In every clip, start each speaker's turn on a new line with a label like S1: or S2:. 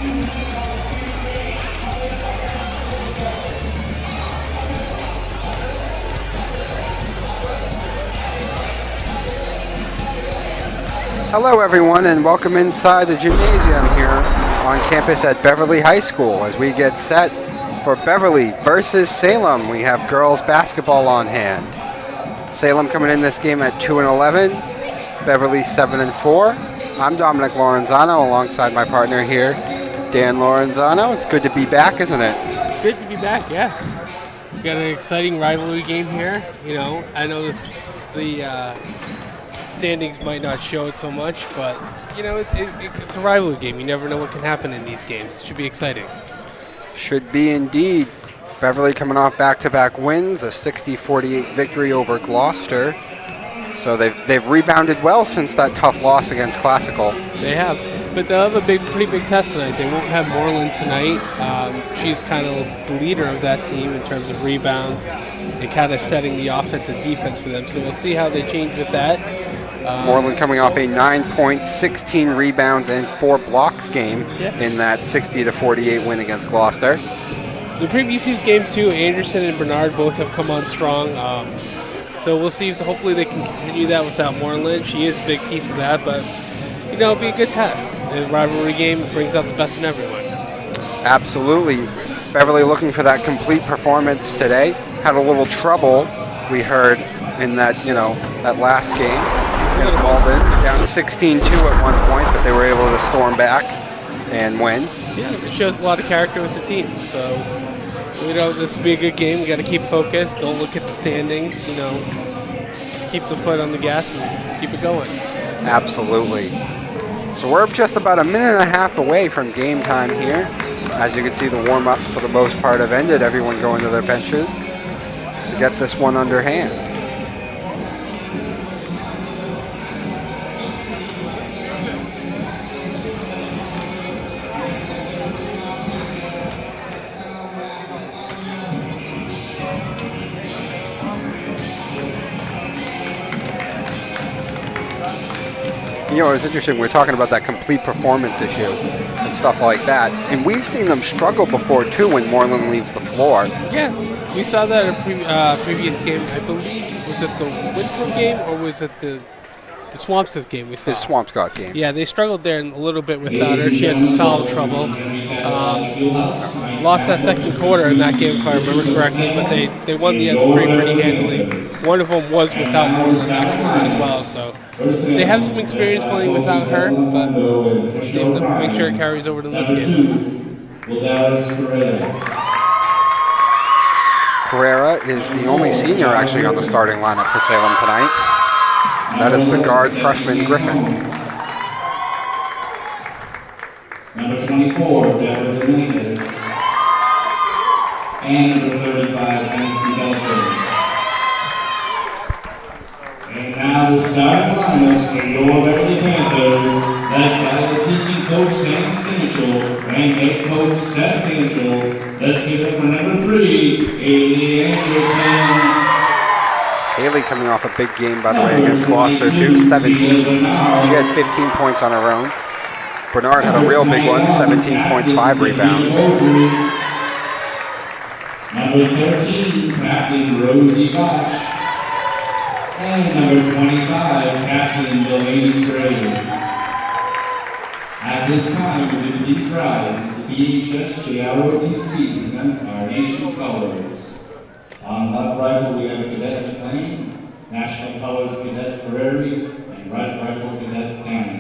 S1: Hello everyone and welcome inside the gymnasium here on campus at Beverly High School as we get set for Beverly versus Salem. We have girls basketball on hand. Salem coming in this game at 2-11, Beverly 7-4. I'm Dominic Lorenzano alongside my partner here, Dan Lorenzano. It's good to be back, isn't it?
S2: It's good to be back, yeah. We got an exciting rivalry game here. You know, I know the standings might not show it so much, but you know, it's a rivalry game. You never know what can happen in these games. It should be exciting.
S1: Should be indeed. Beverly coming off back-to-back wins, a 60-48 victory over Gloucester. So they've rebounded well since that tough loss against Classical.
S2: They have, but they'll have a pretty big test tonight. They won't have Moreland tonight. She's kind of the leader of that team in terms of rebounds and kind of setting the offense and defense for them. So we'll see how they change with that.
S1: Moreland coming off a 9-point, 16 rebounds, and 4 blocks game in that 60-48 win against Gloucester.
S2: The previous few games too, Anderson and Bernard both have come on strong. So we'll see if hopefully they can continue that without Moreland. She is a big piece of that, but you know, it'll be a good test. The rivalry game brings out the best in everyone.
S1: Absolutely. Beverly looking for that complete performance today. Had a little trouble, we heard, in that last game against Malden, down 16-2 at one point, but they were able to storm back and win.
S2: Yeah, it shows a lot of character with the team. So, you know, this will be a good game. We got to keep focused. Don't look at the standings. You know, just keep the foot on the gas and keep it going.
S1: Absolutely. So we're just about a minute and a half away from game time here. As you can see, the warm-ups for the most part have ended. Everyone going to their benches to get this one underhand. You know, it's interesting, we're talking about that complete performance issue and stuff like that. And we've seen them struggle before, too, when Moreland leaves the floor.
S2: Yeah, we saw that in a previous game. I believe, was it the Winthrop game or was it the Swampscott game we saw?
S1: The Swampscott game.
S2: Yeah, they struggled there a little bit without her. She had some foul trouble. Lost that second quarter in that game, if I remember correctly, but they won the other three pretty handily. One of them was without Moreland in that quarter as well, so they have some experience playing without her, but we'll see if they make sure it carries over to this game.
S1: Carrera is the only senior actually on the starting lineup for Salem tonight. That is the guard freshman Griffin.
S3: Number 24, Beverly Panthers. And number 35, Nancy Belcher. And now the starting lineups for your Beverly Panthers, led by assistant coach Sam Stanchel and head coach Seth Stanchel. Let's give it for number 3, Haley Anderson.
S1: Haley coming off a big game, by the way, against Gloucester, too, 17. She had 15 points on her own. Bernard had a real big one, 17 points, 5 rebounds.
S3: Number 13, Captain Rosie Botch. And number 25, Captain Delaney Spray. At this time, would you please rise as the BHS JROTC presents our nation's colors. On left rifle, we have Cadet McLean, National Colors Cadet Ferrari, and right rifle Cadet Bannon.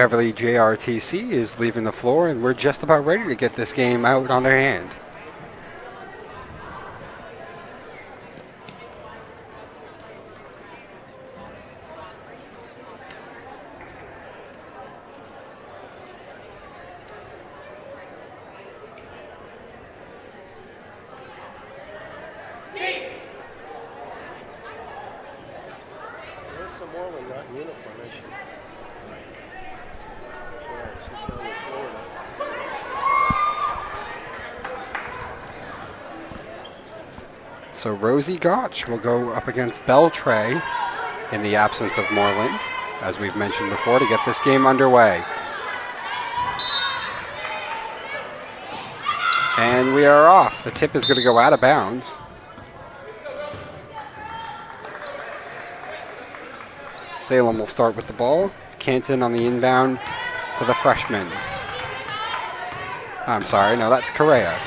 S1: Beverly JRTC is leaving the floor, and we're just about ready to get this game out on their hand. So Rosie Gotch will go up against Beltray in the absence of Moreland, as we've mentioned before, to get this game underway. And we are off. The tip is going to go out of bounds. Salem will start with the ball. Canton on the inbound to the freshman. I'm sorry, no, that's Correa,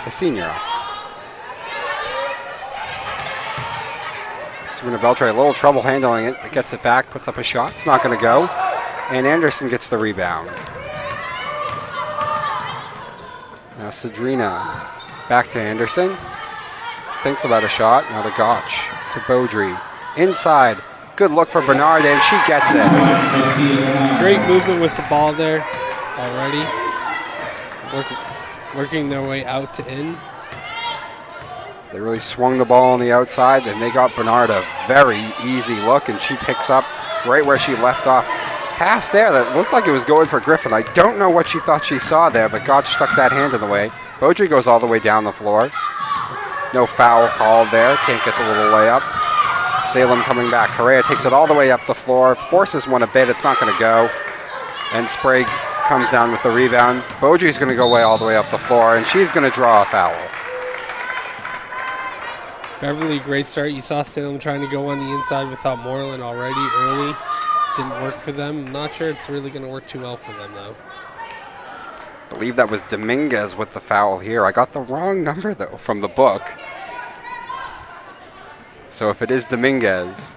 S1: the senior. Serena Beltray, a little trouble handling it, but gets it back, puts up a shot. It's not going to go. And Anderson gets the rebound. Now Cedrina back to Anderson. Thinks about a shot. Now to Gotch, to Beaudry. Inside. Good look for Bernard, and she gets it.
S2: Great movement with the ball there already. Working their way out to in.
S1: They really swung the ball on the outside, and they got Bernard a very easy look, and she picks up right where she left off. Pass there that looked like it was going for Griffin. I don't know what she thought she saw there, but Gotch stuck that hand in the way. Beaudry goes all the way down the floor. No foul called there. Can't get the little layup. Salem coming back. Correa takes it all the way up the floor. Forces one a bit. It's not going to go. And Sprague comes down with the rebound. Beaudry's going to go all the way up the floor, and she's going to draw a foul.
S2: Beverly, great start. You saw Salem trying to go on the inside without Moreland already early. Didn't work for them. I'm not sure it's really going to work too well for them, though.
S1: I believe that was Dominguez with the foul here. I got the wrong number, though, from the book. So if it is Dominguez.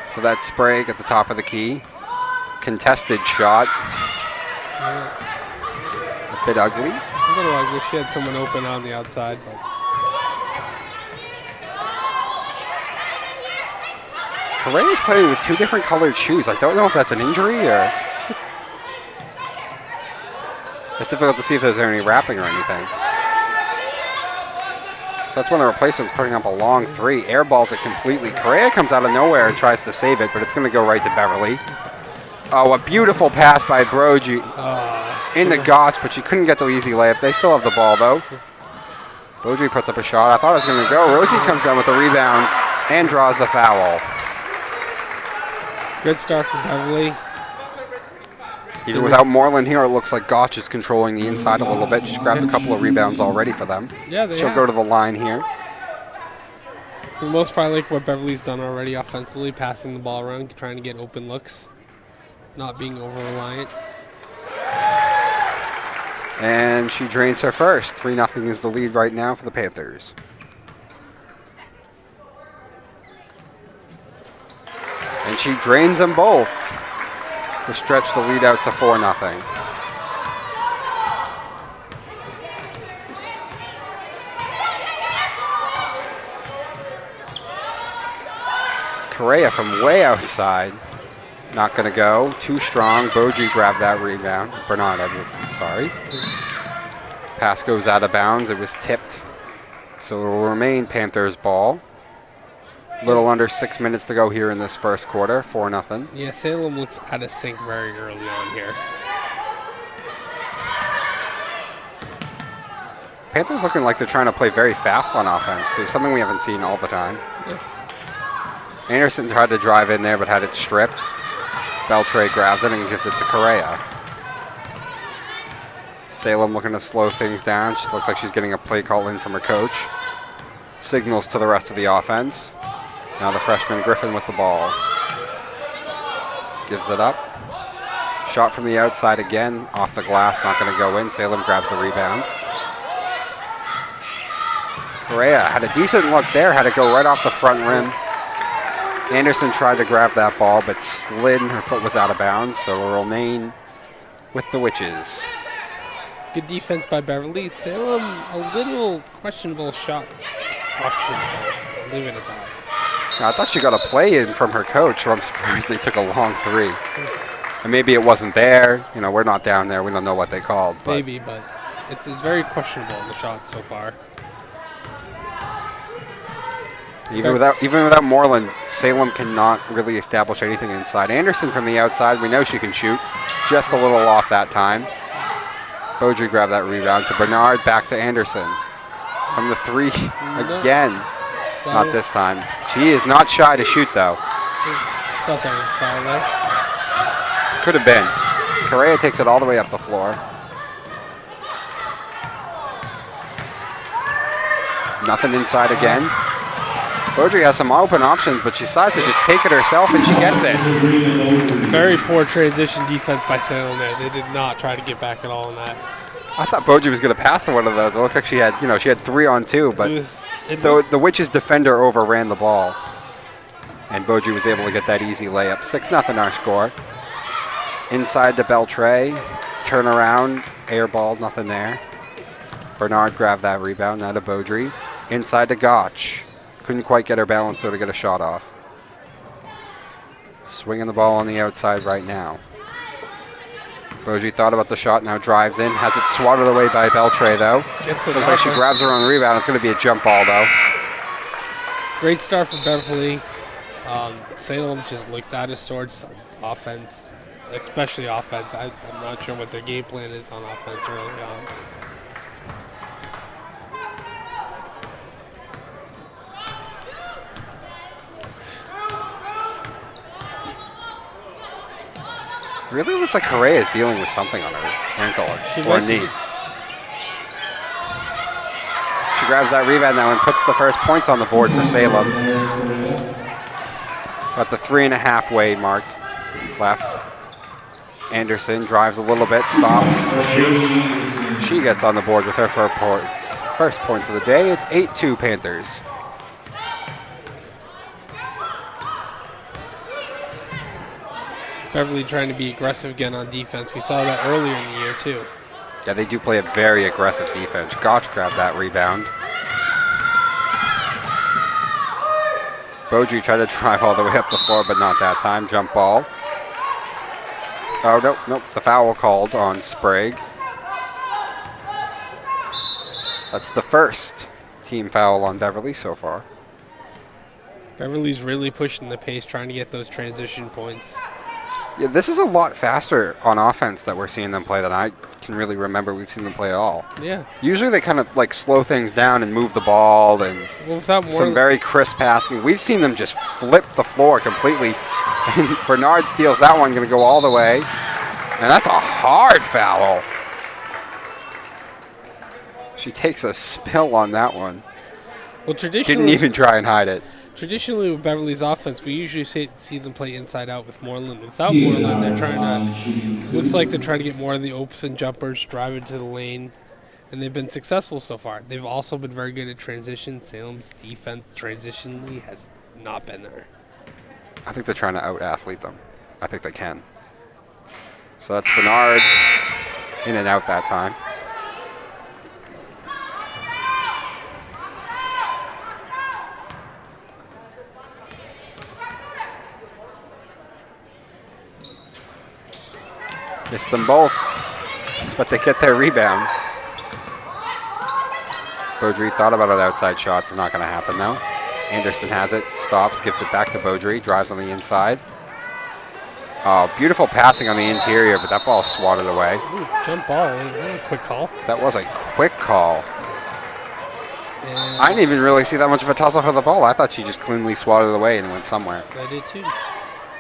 S1: So that's Sprague at the top of the key. Contested shot. A bit ugly.
S2: A little ugly. She had someone open on the outside, but...
S1: Correa's playing with two different colored shoes. I don't know if that's an injury or... It's difficult to see if there's any wrapping or anything. So that's one of the replacements putting up a long three. Airballs it completely. Correa comes out of nowhere and tries to save it, but it's going to go right to Beverly. Oh, a beautiful pass by Brogy into Gotch, but she couldn't get the easy layup. They still have the ball, though. Beaudry puts up a shot. I thought it was going to go. Rosie comes down with the rebound and draws the foul.
S2: Good start for Beverly.
S1: Even without Moreland here, it looks like Gotch is controlling the inside a little bit. She's grabbed a couple of rebounds already for them.
S2: Yeah,
S1: She'll go to the line here.
S2: For the most part, like what Beverly's done already offensively, passing the ball around, trying to get open looks, not being over-reliant.
S1: And she drains her first. 3-0 is the lead right now for the Panthers. And she drains them both to stretch the lead out to 4-0. Correa from way outside. Not going to go. Too strong. Beaudry grabbed that rebound. Bernard, I'm sorry. Pass goes out of bounds. It was tipped. So it will remain Panthers ball. Little under 6 minutes to go here in this first quarter. 4-0.
S2: Yeah, Salem looks out of sync very early on here.
S1: Panthers looking like they're trying to play very fast on offense, too. Something we haven't seen all the time.
S2: Yeah.
S1: Anderson tried to drive in there, but had it stripped. Beltray grabs it and gives it to Correa. Salem looking to slow things down. She looks like she's getting a play call in from her coach. Signals to the rest of the offense. Now the freshman Griffin with the ball. Gives it up. Shot from the outside again. Off the glass, not going to go in. Salem grabs the rebound. Correa had a decent look there. Had it go right off the front rim. Anderson tried to grab that ball, but slid and her foot was out of bounds, so will remain with the Witches.
S2: Good defense by Beverly. Salem, a little questionable shot options. I'll leave it at that.
S1: I thought she got a play in from her coach, so I'm surprised they took a long three. And maybe it wasn't there. You know, we're not down there. We don't know what they called. But
S2: maybe, but it's very questionable in the shots so far.
S1: Even without Moreland, Salem cannot really establish anything inside. Anderson from the outside, we know she can shoot. Just a little off that time. Beaudry grabbed that rebound to Bernard, back to Anderson. From the three again. Not this time. She is not shy to shoot, though.
S2: Thought that was a foul there.
S1: Could have been. Correa takes it all the way up the floor. Nothing inside again. Beaudry has some open options, but she decides to just take it herself, and she gets it.
S2: Very poor transition defense by Salem there. They did not try to get back at all in that.
S1: I thought Beaudry was going to pass to one of those. It looked like she had 3-on-2, but the Witches defender overran the ball, and Beaudry was able to get that easy layup. 6-0 our score. Inside to Beltray, turn around, air ball, nothing there. Bernard grabbed that rebound, now to Beaudry. Inside to Gotch. Couldn't quite get her balance though to get a shot off. Swinging the ball on the outside right now. Beaudry thought about the shot, now drives in. Has it swatted away by Beltray though. Looks like she grabs her own rebound. It's going to be a jump ball though.
S2: Great start for Beverly. Salem just looked out of sorts on offense, especially offense. I'm not sure what their game plan is on offense early on.
S1: Really looks like Correa is dealing with something on her ankle or knee. She grabs that rebound now and puts the first points on the board for Salem. Got the 3.5-way marked left. Anderson drives a little bit, stops, shoots. She gets on the board with her first points of the day. It's 8-2 Panthers.
S2: Beverly trying to be aggressive again on defense. We saw that earlier in the year, too.
S1: Yeah, they do play a very aggressive defense. Gotch grabbed that rebound. Beaudry tried to drive all the way up the floor, but not that time. Jump ball. Oh, nope. The foul called on Sprague. That's the first team foul on Beverly so far.
S2: Beverly's really pushing the pace, trying to get those transition points.
S1: Yeah, this is a lot faster on offense that we're seeing them play than I can really remember we've seen them play at all.
S2: Yeah.
S1: Usually they kind of like slow things down and move the ball and some very crisp passing. We've seen them just flip the floor completely. And Bernard steals that one, going to go all the way. And that's a hard foul. She takes a spill on that one.
S2: Well, traditionally,
S1: didn't even try and hide it.
S2: Traditionally, with Beverly's offense, we usually see them play inside out with Moreland. Without Moreland, they're trying to. Looks like they're trying to get more of the open jumpers, drive into the lane, and they've been successful so far. They've also been very good at transition. Salem's defense transitionally has not been there.
S1: I think they're trying to out-athlete them. I think they can. So that's Bernard in and out that time. Missed them both, but they get their rebound. Beaudry thought about an outside shot. It's not going to happen though. Anderson has it, stops, gives it back to Beaudry, drives on the inside. Oh, beautiful passing on the interior, but that ball swatted away.
S2: Ooh, jump ball, that was a quick call.
S1: That was a quick call. I didn't even really see that much of a tussle for the ball. I thought she just cleanly swatted it away and went somewhere.
S2: I did too.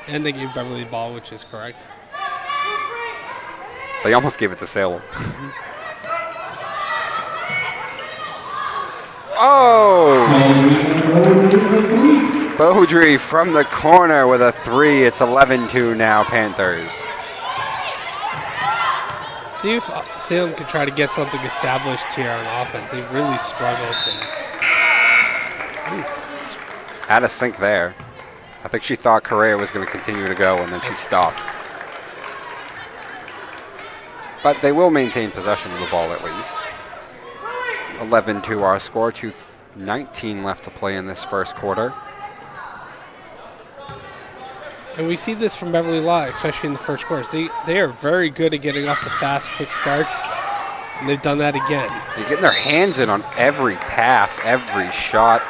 S2: And they gave Beverly the ball, which is correct.
S1: They almost gave it to Salem. Oh! Beaudry from the corner with a 3. It's 11-2 now, Panthers.
S2: See if Salem could try to get something established here on offense. They've really struggled.
S1: Out of sync there. I think she thought Correa was going to continue to go, and then she stopped. But they will maintain possession of the ball at least. 11-2 our score, 2:19 left to play in this first quarter.
S2: And we see this from Beverly a lot, especially in the first quarters. They are very good at getting off the fast, quick starts, and they've done that again.
S1: They're getting their hands in on every pass, every shot.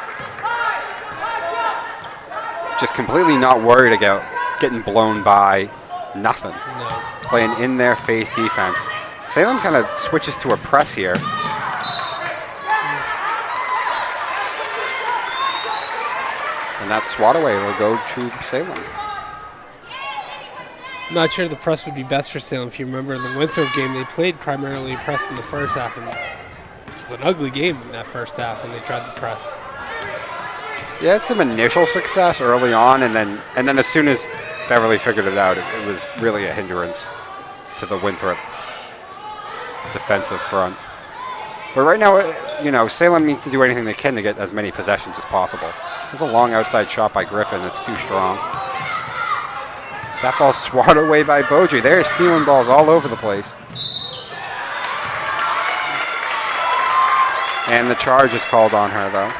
S1: Just completely not worried about getting blown by. Nothing.
S2: No.
S1: Playing in their face defense. Salem kind of switches to a press here. And that swat away will go to Salem.
S2: I'm not sure the press would be best for Salem. If you remember in the Winthrop game, they played primarily press in the first half, and it was an ugly game in that first half when they tried to press.
S1: Yeah, it's some initial success early on, and then as soon as Beverly figured it out, it was really a hindrance to the Winthrop defensive front. But right now, Salem needs to do anything they can to get as many possessions as possible. There's a long outside shot by Griffin that's too strong. That ball's swatted away by Beaudry. They're stealing balls all over the place. And the charge is called on her, though.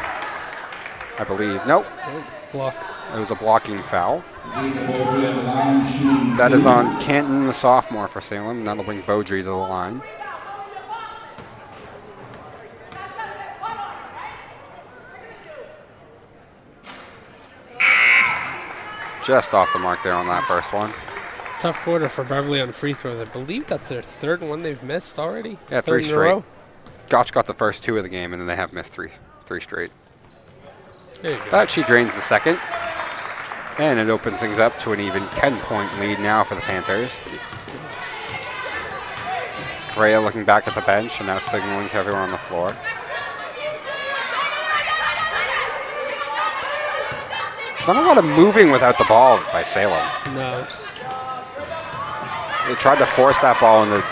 S1: I believe. Nope.
S2: Block.
S1: It was a blocking foul. That is on Canton, the sophomore for Salem, and that'll bring Beaudry to the line. Just off the mark there on that first one.
S2: Tough quarter for Beverly on free throws. I believe that's their third one they've missed already.
S1: Yeah, three straight. Gotch got the first two of the game, and then they have missed three straight.
S2: There you go.
S1: But she drains the second. And it opens things up to an even 10-point lead now for the Panthers. Correa looking back at the bench and now signaling to everyone on the floor. There's not a lot of moving without the ball by Salem.
S2: No.
S1: They tried to force that ball into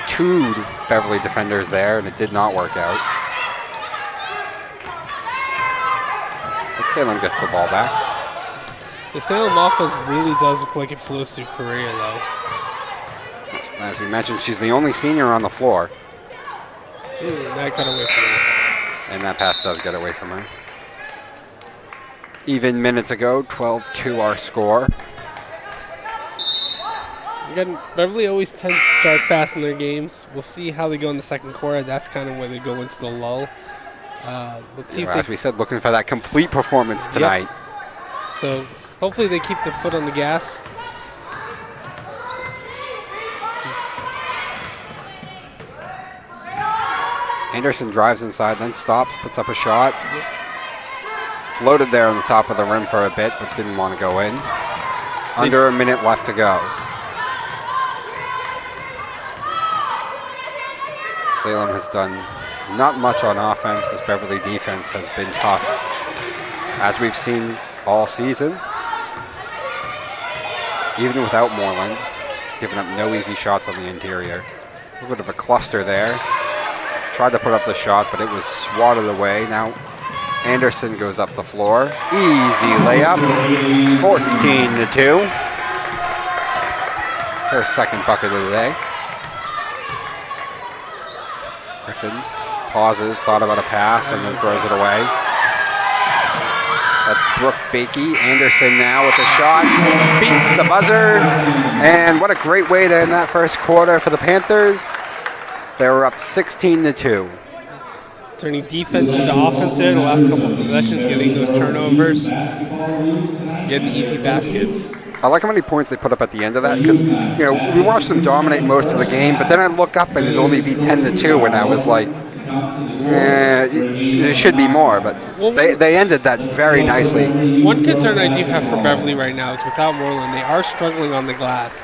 S1: two Beverly defenders there, and it did not work out. But Salem gets the ball back.
S2: The Salem offense really does look like it flows through Correa, though.
S1: As we mentioned, she's the only senior on the floor.
S2: That got away from her.
S1: And that pass does get away from her. Even minutes ago, 12-2 our score.
S2: Again, Beverly always tends to start fast in their games. We'll see how they go in the second quarter. That's kind of where they go into the lull. Let's see if
S1: as we said, looking for that complete performance tonight.
S2: Yep. So hopefully they keep the foot on the gas.
S1: Anderson drives inside, then stops, puts up a shot. Floated there on the top of the rim for a bit, but didn't want to go in. Under a minute left to go. Salem has done not much on offense. This Beverly defense has been tough, as we've seen all season. Even without Moreland, giving up no easy shots on the interior. A little bit of a cluster there. Tried to put up the shot, but it was swatted away. Now Anderson goes up the floor. Easy layup. 14-2. Her second bucket of the day. Griffin pauses, thought about a pass, and then throws it away. That's Brooke Bakey. Anderson now with a shot. Beats the buzzer. And what a great way to end that first quarter for the Panthers. They were up 16-2.
S2: Turning defense into offense there the last couple of possessions, getting those turnovers, getting easy baskets.
S1: I like how many points they put up at the end of that because, we watched them dominate most of the game, but then I look up and it'd only be 10-2, and I was like, it should be more, but they ended that very nicely.
S2: One concern I do have for Beverly right now is without Moreland, they are struggling on the glass.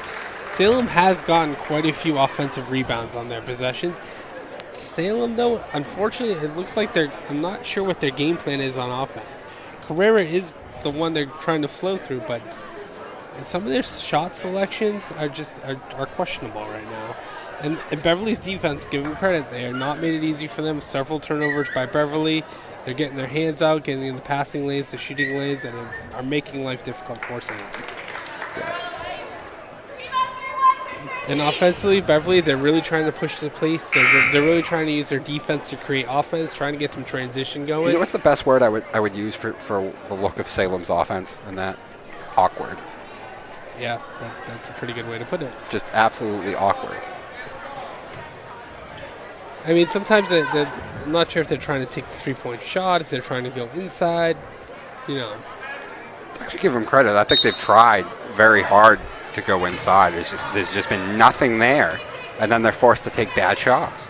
S2: Salem has gotten quite a few offensive rebounds on their possessions. Salem, though, unfortunately, it looks like I'm not sure what their game plan is on offense. Carrera is the one they're trying to flow through, but some of their shot selections are questionable right now. And Beverly's defense, give them credit, they have not made it easy for them. Several turnovers by Beverly, They're getting their hands out, getting in the passing lanes, the shooting lanes, and are making life difficult for Salem. And offensively, Beverly, they're really trying to push the pace. They're really trying to use their defense to create offense, trying to get some transition going.
S1: You know what's the best word I would use for the look of Salem's offense? And that awkward.
S2: Yeah, that's a pretty good way to put it.
S1: Just absolutely awkward.
S2: I mean, sometimes I'm not sure if they're trying to take the three-point shot, if they're trying to go inside, you know.
S1: Actually, give them credit. I think they've tried very hard to go inside. There's just been nothing there, and then they're forced to take bad shots.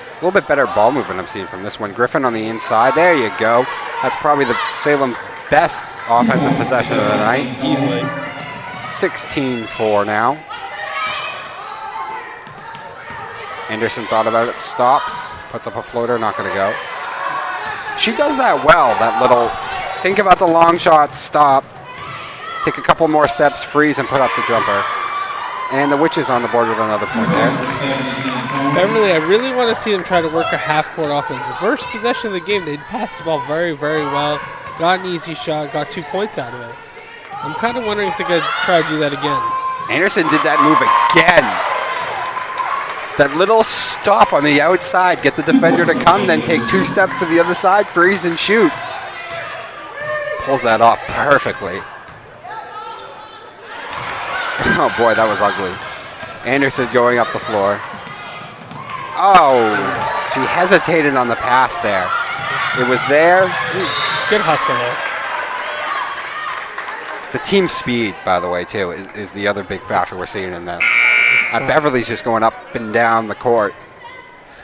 S1: A little bit better ball movement I'm seeing from this one. Griffin on the inside. There you go. That's probably the Salem best offensive possession of the night.
S2: Easily.
S1: 16-4 now. Anderson thought about it, stops, puts up a floater, not going to go. She does that well, that little think about the long shot, stop, take a couple more steps, freeze, and put up the jumper. And the Witches on the board with another point there.
S2: Beverly, I really want to see them try to work a half-court offense. The first possession of the game, they passed the ball very, very well, got an easy shot, got 2 points out of it. I'm kind of wondering if they're going to try to do that again.
S1: Anderson did that move again. That little stop on the outside, get the defender to come, then take 2 steps to the other side, freeze and shoot. Pulls that off perfectly. Oh boy, that was ugly. Anderson going up the floor. Oh, she hesitated on the pass there. It was there.
S2: Good hustle.
S1: The team speed, by the way, too, is the other big factor we're seeing in this. Beverly's just going up and down the court.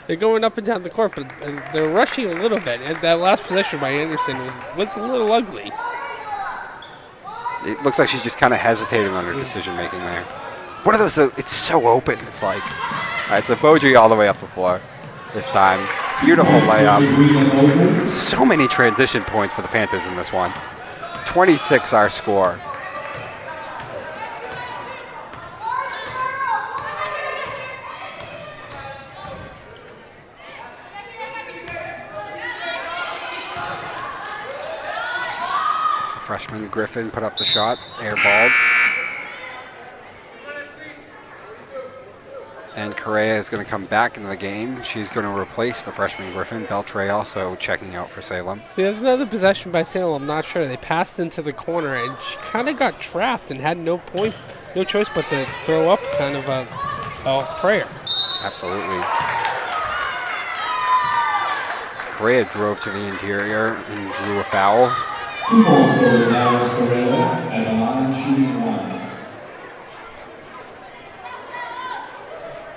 S2: They're going up and down the court, but they're rushing a little bit. And that last possession by Anderson was a little ugly.
S1: It looks like she's just kind of hesitating on her decision-making there. What are those? It's so open. It's like, all right, so Beaudry all the way up the floor this time. Beautiful layup. So many transition points for the Panthers in this one. 26 our score. Freshman Griffin put up the shot, airballed. And Correa is going to come back into the game. She's going to replace the freshman Griffin. Beltray also checking out for Salem.
S2: See, there's another possession by Salem. I'm not sure. They passed into the corner, and she kind of got trapped and had no choice but to throw up kind of a prayer.
S1: Absolutely. Correa drove to the interior and drew a foul.
S3: 2 goals for the Dallas Correa at the line, shooting 1.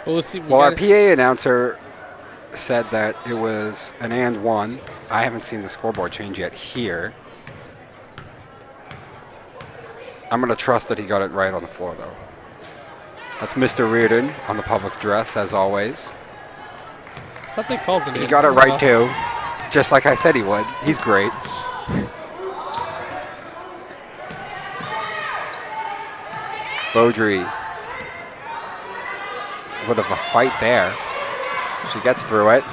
S2: Well, let's see.
S1: Well, our PA announcer said that it was an and 1. I haven't seen the scoreboard change yet here. I'm going to trust that he got it right on the floor, though. That's Mr. Reardon on the public dress, as always.
S2: I thought they called it.
S1: He got it right, too. Just like I said he would. He's great. Beaudry. A bit of a fight there. She gets through it.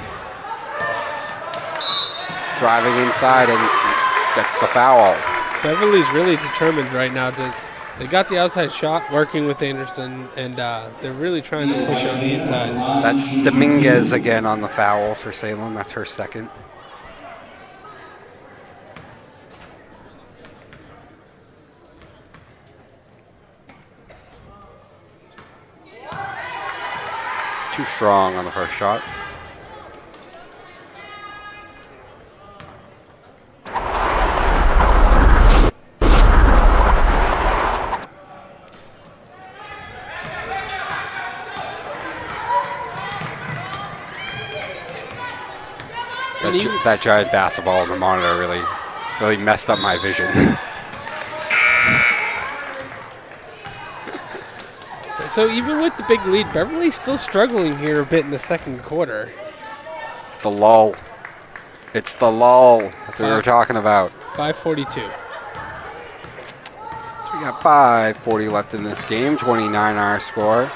S1: Driving inside and gets the foul.
S2: Beverly's really determined right now. They got the outside shot working with Anderson, and they're really trying to push on the inside.
S1: That's Dominguez again on the foul for Salem. That's her second. Too strong on the first shot. That giant basketball on the monitor really messed up my vision.
S2: So even with the big lead, Beverly's still struggling here a bit in the second quarter.
S1: The lull. It's the lull. That's what we were talking about.
S2: 5:42.
S1: So we got 5:40 left in this game. 29 our score.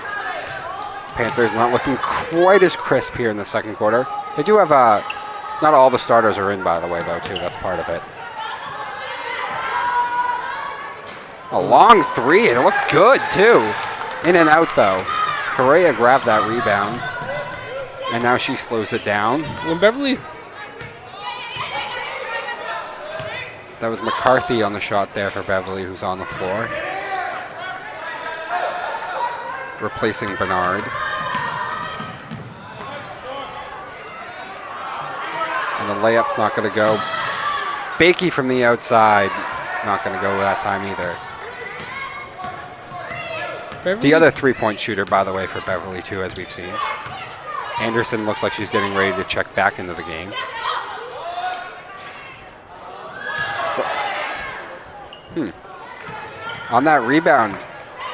S1: Panthers not looking quite as crisp here in the second quarter. They do have not all the starters are in, by the way, though, too. That's part of it. A long three. It looked good, too. In and out, though. Correa grabbed that rebound. And now she slows it down.
S2: When Beverly...
S1: That was McCarthy on the shot there for Beverly, who's on the floor. Replacing Bernard. And the layup's not going to go. Bakey from the outside. Not going to go that time either.
S2: Beverly?
S1: The other three-point shooter, by the way, for Beverly, too, as we've seen. Anderson looks like she's getting ready to check back into the game. On that rebound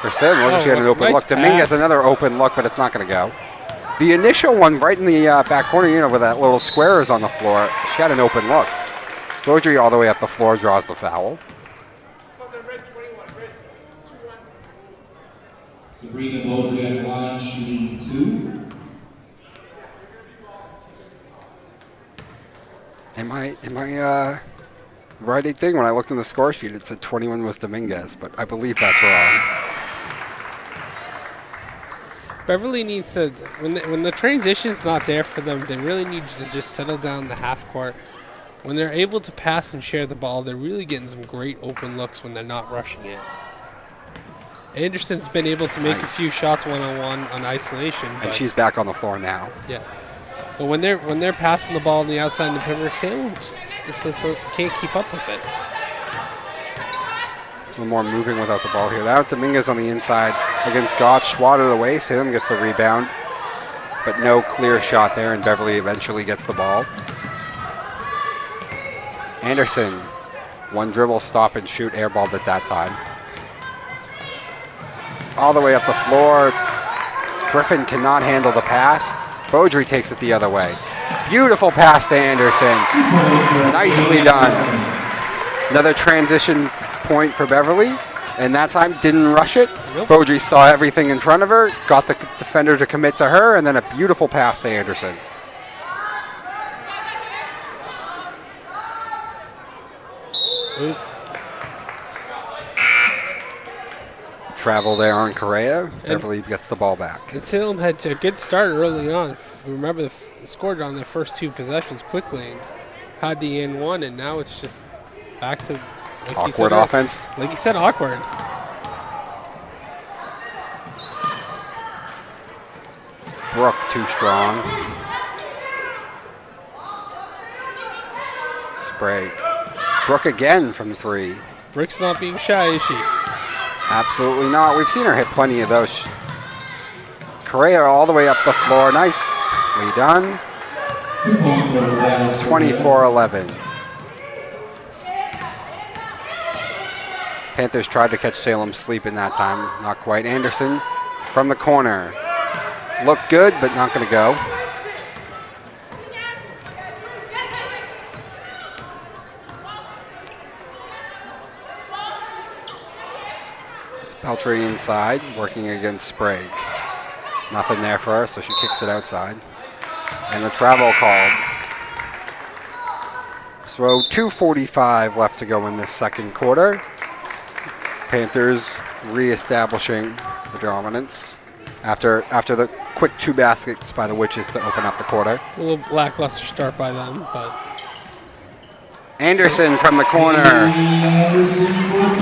S1: for Salem, she had an open look. Dominguez, another open look, but it's not going to go. The initial one right in the back corner, where that little square is on the floor, she had an open look. Beaudry all the way up the floor draws the foul.
S3: Sabrina Beaudry at the line, shooting 2.
S1: Am I writing thing? When I looked in the score sheet, it said 21 was Dominguez, but I believe that's wrong.
S2: Beverly needs to, when the transition's not there for them, they really need to just settle down the half court. When they're able to pass and share the ball, they're really getting some great open looks when they're not rushing it. Anderson's been able to make a few shots one-on-one on isolation.
S1: And she's back on the floor now.
S2: Yeah. But when they're passing the ball on the outside in the perimeter, Salem just can't keep up with it.
S1: A little more moving without the ball here. Now Dominguez on the inside against Gotch, swatted away. Salem gets the rebound, but no clear shot there, and Beverly eventually gets the ball. Anderson, one dribble, stop and shoot, airballed at that time. All the way up the floor. Griffin cannot handle the pass. Beaudry takes it the other way. Beautiful pass to Anderson. Nicely done. Another transition point for Beverly, and that time didn't rush it.
S2: Nope.
S1: Beaudry saw everything in front of her, got the defender to commit to her, and then a beautiful pass to Anderson.
S2: Oop.
S1: Travel there on Correa. Beverly gets the ball back.
S2: And Salem had a good start early on. If you remember, they scored on their first two possessions quickly and had the and one, and now it's just back to like
S1: Awkward offense.
S2: Like you said, awkward.
S1: Brooke too strong. Sprague. Brooke again from three.
S2: Brooke's not being shy, is she?
S1: Absolutely not. We've seen her hit plenty of those. Correa all the way up the floor. Nicely done. 24-11. Panthers tried to catch Salem sleeping that time. Not quite. Anderson from the corner. Looked good, but not going to go. It's Beltray inside, working against Sprague. Nothing there for her, so she kicks it outside. And the travel called. So 2:45 left to go in this second quarter. Panthers reestablishing the dominance after the quick two baskets by the Witches to open up the quarter.
S2: A little lackluster start by them, but
S1: Anderson from the corner.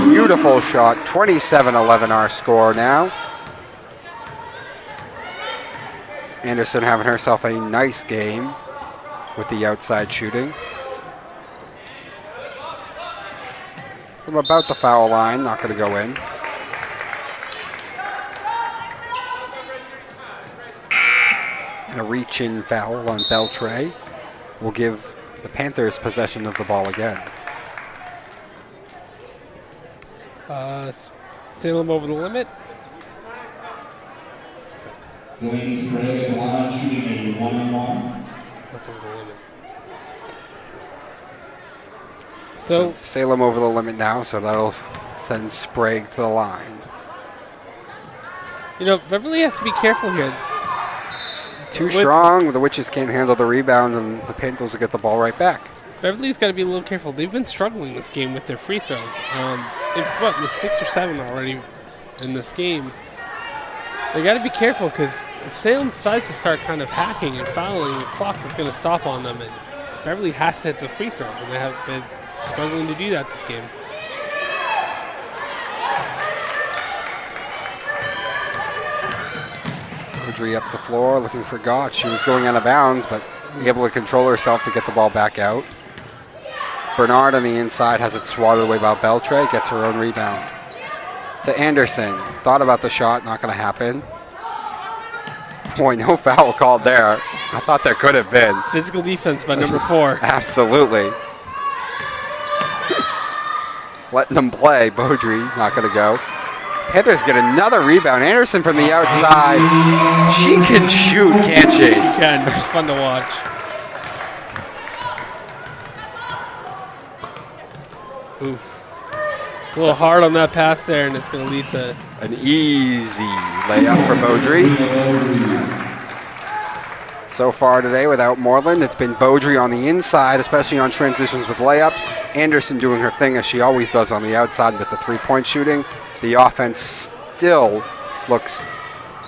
S1: Beautiful shot. 27-11 our score now. Anderson having herself a nice game with the outside shooting. From about the foul line, not going to go in. And a reach-in foul on Beltray will give the Panthers possession of the ball again.
S2: Salem over the limit.
S3: Delaney Sprague at the line, shooting a 1-1.
S2: That's over the limit.
S1: So Salem over the limit now, so that'll send Sprague to the line.
S2: You know, Beverly has to be careful here.
S1: Too strong. The Witches can't handle the rebound, and the Panthers will get the ball right back.
S2: Beverly's got to be a little careful. They've been struggling this game with their free throws. With 6 or 7 already in this game. They got to be careful because if Salem decides to start kind of hacking and fouling, the clock is going to stop on them, and Beverly has to hit the free throws, and they have been struggling to do that this game.
S1: Audrey up the floor looking for Gott. She was going out of bounds, but able to control herself to get the ball back out. Bernard on the inside has it swatted away by Beltre, gets her own rebound. To Anderson, thought about the shot, not going to happen. Boy, no foul called there. I thought there could have been.
S2: Physical defense by number 4.
S1: Absolutely. Letting them play. Beaudry not going to go. Panthers get another rebound. Anderson from the outside. She can shoot, can't she?
S2: She can. It's fun to watch. Oof. A little hard on that pass there, and it's going to lead to
S1: an easy layup for Beaudry. So far today, without Moreland, it's been Beaudry on the inside, especially on transitions with layups. Anderson doing her thing as she always does on the outside with the three-point shooting. The offense still looks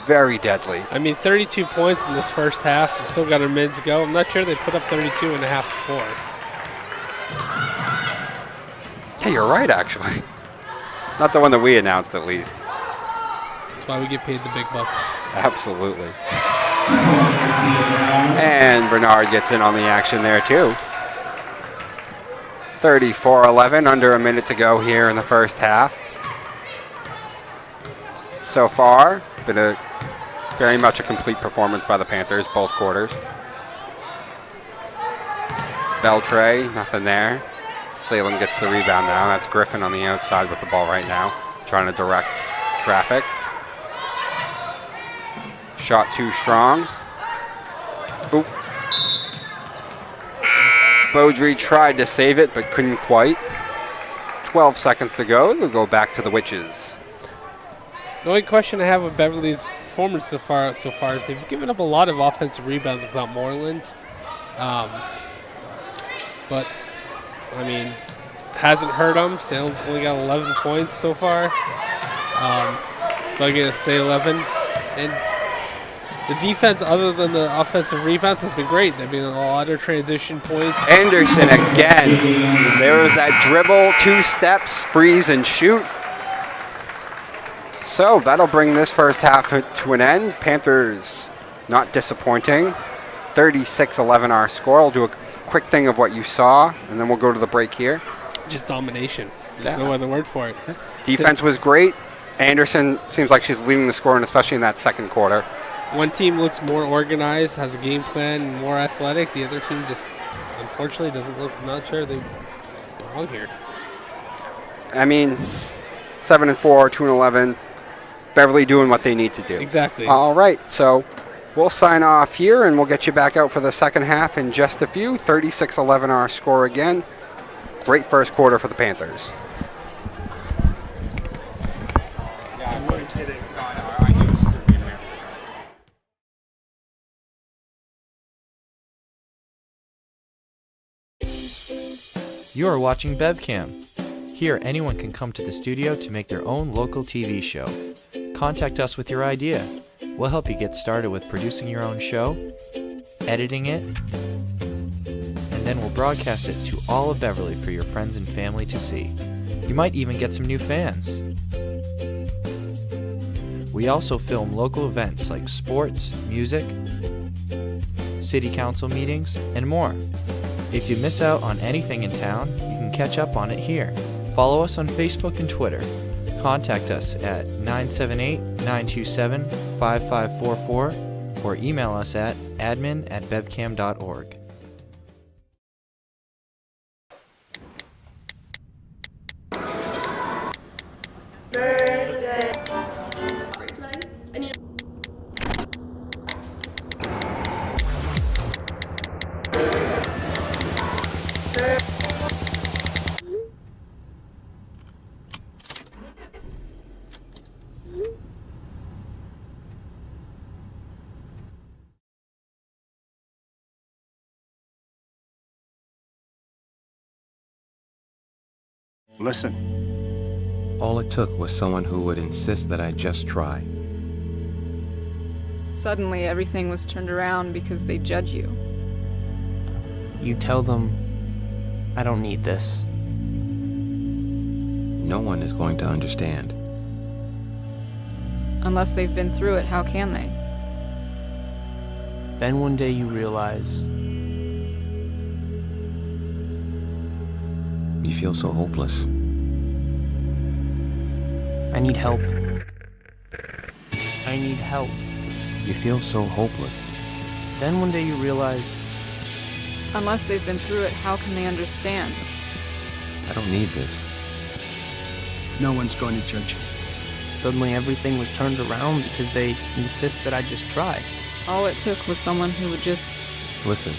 S1: very deadly.
S2: I mean, 32 points in this first half. They've still got a minute to go. I'm not sure they put up 32 and a half before.
S1: Yeah, you're right, actually. Not the one that we announced, at least.
S2: That's why we get paid the big bucks.
S1: Absolutely. And Bernard gets in on the action there, too. 34-11, under a minute to go here in the first half. So far, been very much a complete performance by the Panthers, both quarters. Beltre, nothing there. Salem gets the rebound now. That's Griffin on the outside with the ball right now, trying to direct traffic. Shot too strong. Oop. Beaudry tried to save it, but couldn't quite. 12 seconds to go. They'll go back to the Witches.
S2: The only question I have with Beverly's performance so far is they've given up a lot of offensive rebounds without Moreland. But, I mean, hasn't hurt them. Salem's only got 11 points so far. Still going to stay 11. And the defense, other than the offensive rebounds, has been great. They've been a lot of transition points.
S1: Anderson again. There was that dribble, 2 steps, freeze and shoot. So that'll bring this first half to an end. Panthers not disappointing. 36-11 our score. I'll do a quick thing of what you saw, and then we'll go to the break here.
S2: Just domination. There's no other word for it.
S1: Defense was great. Anderson seems like she's leading the score, and especially in that second quarter.
S2: One team looks more organized, has a game plan, and more athletic. The other team just, unfortunately, doesn't look, not sure they belong here.
S1: I mean, 7-4, 2-11. Beverly doing what they need to do.
S2: Exactly.
S1: All right, so we'll sign off here, and we'll get you back out for the second half in just a few. 36-11 our score again. Great first quarter for the Panthers.
S2: I'm not kidding.
S4: You are watching BevCam. Here, anyone can come to the studio to make their own local TV show. Contact us with your idea. We'll help you get started with producing your own show, editing it, and then we'll broadcast it to all of Beverly for your friends and family to see. You might even get some new fans. We also film local events like sports, music, city council meetings, and more. If you miss out on anything in town, you can catch up on it here. Follow us on Facebook and Twitter. Contact us at 978-927-5544 or email us at admin@bevcam.org.
S5: Listen.
S6: All it took was someone who would insist that I just try.
S7: Suddenly, everything was turned around because they judge you.
S8: You tell them, I don't need this.
S6: No one is going to understand.
S7: Unless they've been through it, how can they?
S8: Then one day you realize,
S6: You feel so hopeless.
S8: I need help. I need help.
S6: You feel so hopeless.
S8: Then one day you realize,
S7: Unless they've been through it, how can they understand?
S6: I don't need this.
S5: No one's going to judge you.
S8: suddenly everything was turned around because they insist that I just try.
S7: All it took was someone who would just
S6: Listen.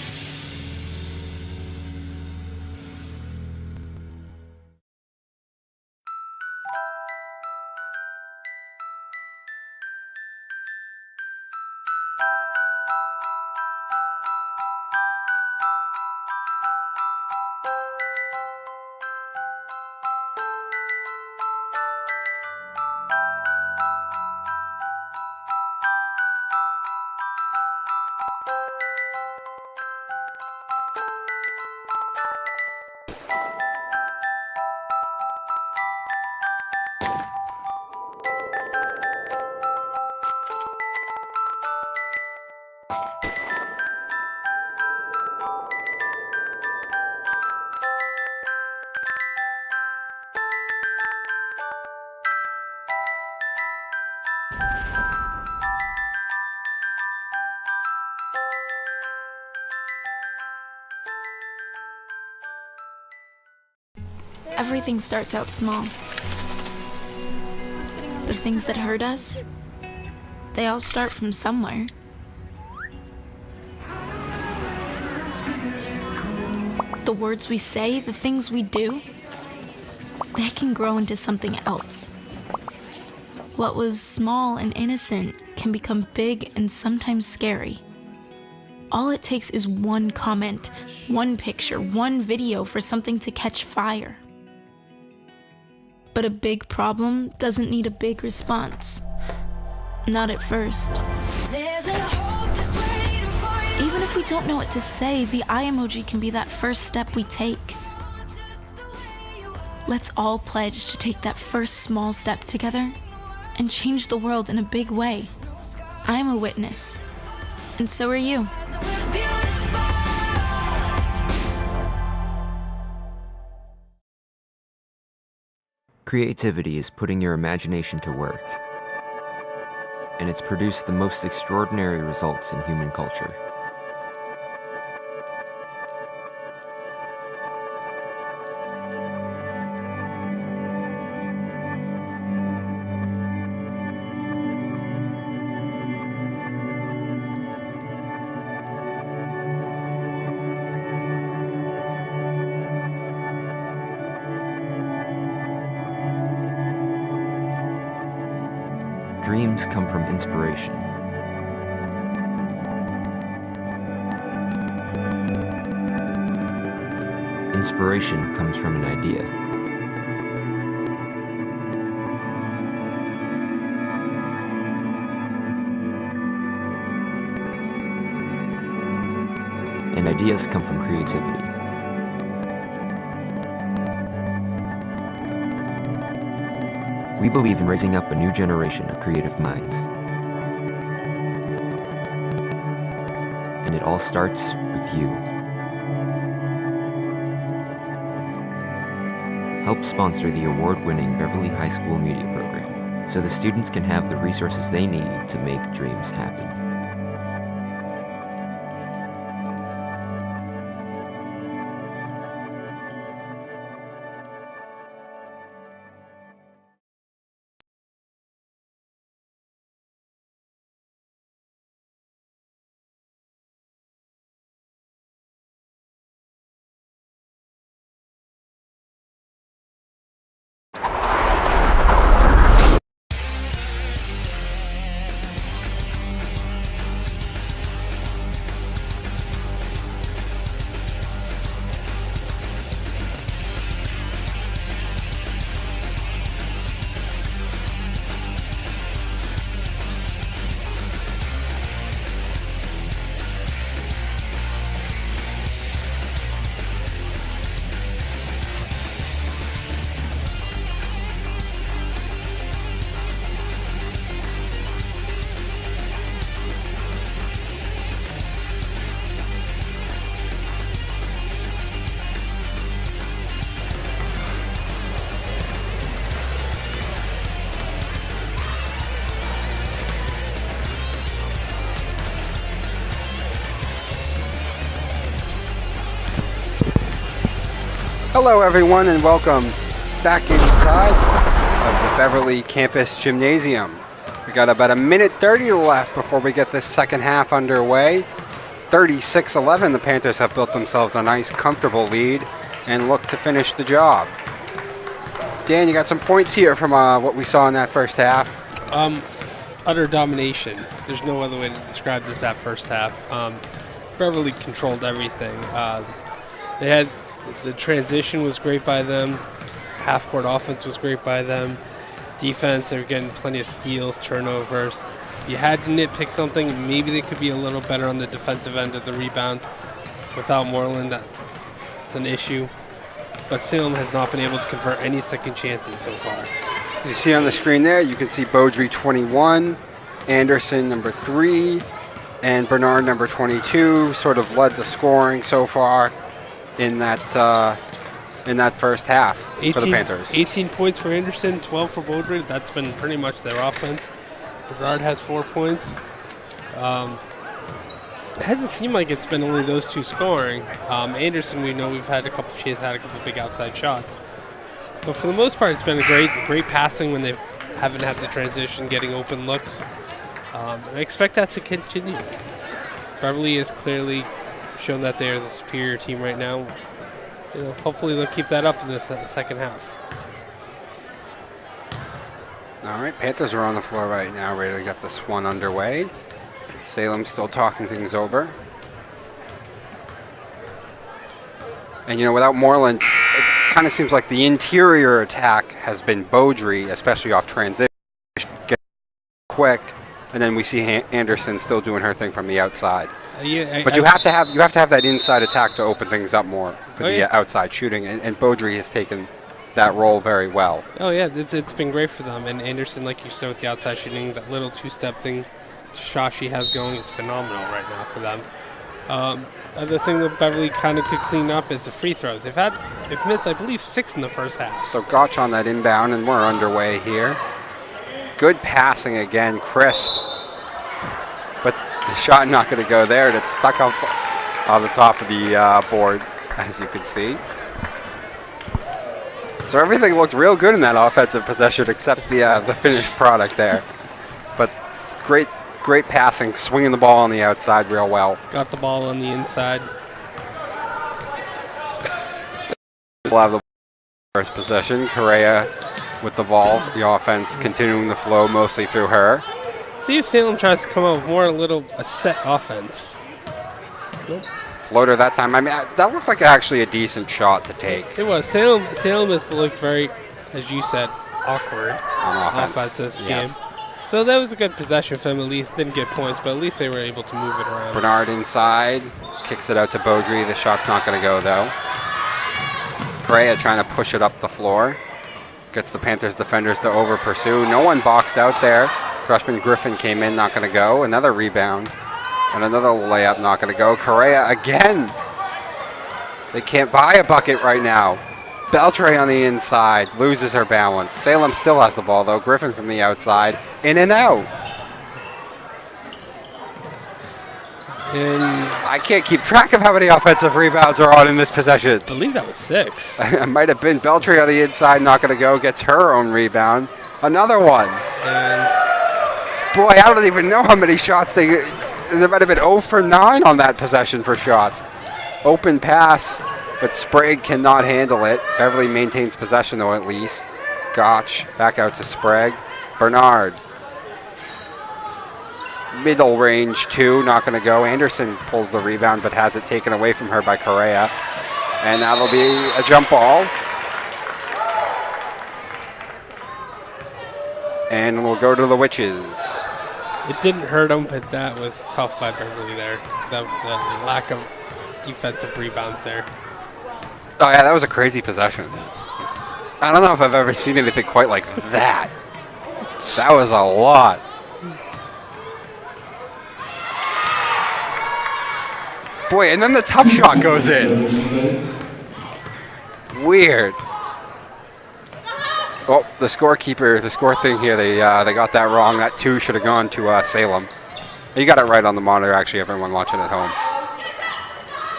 S9: Everything starts out small. The things that hurt us, they all start from somewhere. The words we say, the things we do, they can grow into something else. What was small and innocent can become big and sometimes scary. All it takes is one comment, one picture, one video for something to catch fire. But a big problem doesn't need a big response. Not at first. Even if we don't know what to say, the eye emoji can be that first step we take. Let's all pledge to take that first small step together and change the world in a big way. I'm a witness, and so are you.
S10: Creativity is putting your imagination to work, and it's produced the most extraordinary results in human culture. Dreams come from inspiration. Inspiration comes from an idea. And ideas come from creativity. We believe in raising up a new generation of creative minds. And it all starts with you. Help sponsor the award-winning Beverly High School Media Program so the students can have the resources they need to make dreams happen.
S1: Hello everyone and welcome back inside of the Beverly Campus Gymnasium. We got about a minute 30 left before we get this second half underway. 36-11, the Panthers have built themselves a nice comfortable lead and look to finish the job. Dan, you got some points here from what we saw in that first half.
S2: Utter domination. There's no other way to describe this that first half. Beverly controlled everything. They had the transition was great by them. Half-court offense was great by them. Defense, they were getting plenty of steals, turnovers. You had to nitpick something. Maybe they could be a little better on the defensive end of the rebound. Without Moreland, that's an issue. But Salem has not been able to convert any second chances so far.
S1: As you see on the screen there, you can see Beaudry 21, Anderson number 3, and Bernard number 22 sort of led the scoring so far in that first half for the Panthers.
S2: 18 points for Anderson, 12 for Beaudry. That's been pretty much their offense. Bernard has 4 points. It hasn't seemed like it's been only those two scoring. Anderson, we know she has had a couple big outside shots. But for the most part, it's been a great passing when they haven't had the transition, getting open looks. I expect that to continue. Beverly has clearly shown that they are the superior team right now. Hopefully they'll keep that up in this second half.
S1: All right, Panthers are on the floor right now, ready to get this one underway. Salem still talking things over. And, without Moreland, it kind of seems like the interior attack has been Beaudry, especially off transition, get quick, and then we see Anderson still doing her thing from the outside. But you have to have that inside attack to open things up more for the outside shooting, and Beaudry has taken that role very well.
S2: Oh yeah, it's been great for them. And Anderson, like you said, with the outside shooting, that little two-step thing, shot she has going is phenomenal right now for them. Other thing that Beverly kind of could clean up is the free throws. They've missed, I believe, 6 in the first half.
S1: So Gotch on that inbound, and we're underway here. Good passing again, crisp. But the shot not going to go there. It's stuck up on the top of the board, as you can see. So everything looked real good in that offensive possession except the finished product there. But great passing, swinging the ball on the outside real well.
S2: Got the ball on the inside.
S1: So we'll have the first possession. Correa with the ball. The offense continuing the flow mostly through her.
S2: See if Salem tries to come up with more a set offense. Nope.
S1: Floater that time. I mean, that looked like actually a decent shot to take.
S2: It was. Salem has looked very, as you said, awkward
S1: on
S2: offense this game. So that was a good possession for them at least. Didn't get points, but at least they were able to move it around.
S1: Bernard inside. Kicks it out to Beaudry. The shot's not going to go, though. Correa trying to push it up the floor. Gets the Panthers defenders to over-pursue. No one boxed out there. Freshman Griffin came in, not going to go. Another rebound. And another layup, not going to go. Correa again. They can't buy a bucket right now. Beltre on the inside, loses her balance. Salem still has the ball, though. Griffin from the outside, in and out.
S2: And
S1: I can't keep track of how many offensive rebounds are on in this possession.
S2: I believe that was 6.
S1: It might have been Beltre on the inside, not going to go. Gets her own rebound. Another one.
S2: And
S1: boy, I don't even know how many shots there might have been 0 for 9 on that possession for shots. Open pass, but Sprague cannot handle it. Beverly maintains possession, though, at least. Gotch back out to Sprague. Bernard. Middle range 2, not going to go. Anderson pulls the rebound, but has it taken away from her by Correa. And that'll be a jump ball. And we'll go to the Witches.
S2: It didn't hurt them, but that was tough by Beverly there. The lack of defensive rebounds there.
S1: Oh, yeah, that was a crazy possession. I don't know if I've ever seen anything quite like that. That was a lot. Boy, and then the tough shot goes in. Weird. Oh, the score thing here, they got that wrong. That 2 should have gone to Salem. You got it right on the monitor, actually, everyone watching at home.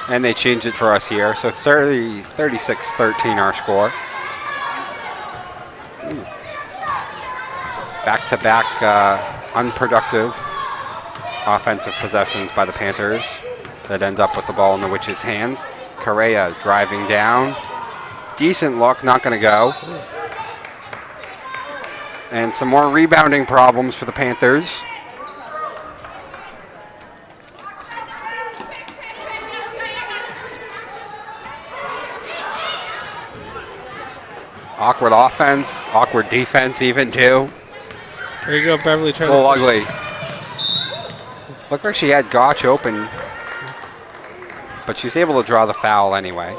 S1: And they changed it for us here. So 36-13 our score. Back-to-back unproductive offensive possessions by the Panthers that end up with the ball in the Witches' hands. Correa driving down. Decent look, not going to go. And some more rebounding problems for the Panthers. Awkward offense, awkward defense even too.
S2: There you go, Beverly trying
S1: a little
S2: to
S1: ugly. Looked like she had Gotch open, but she's able to draw the foul anyway.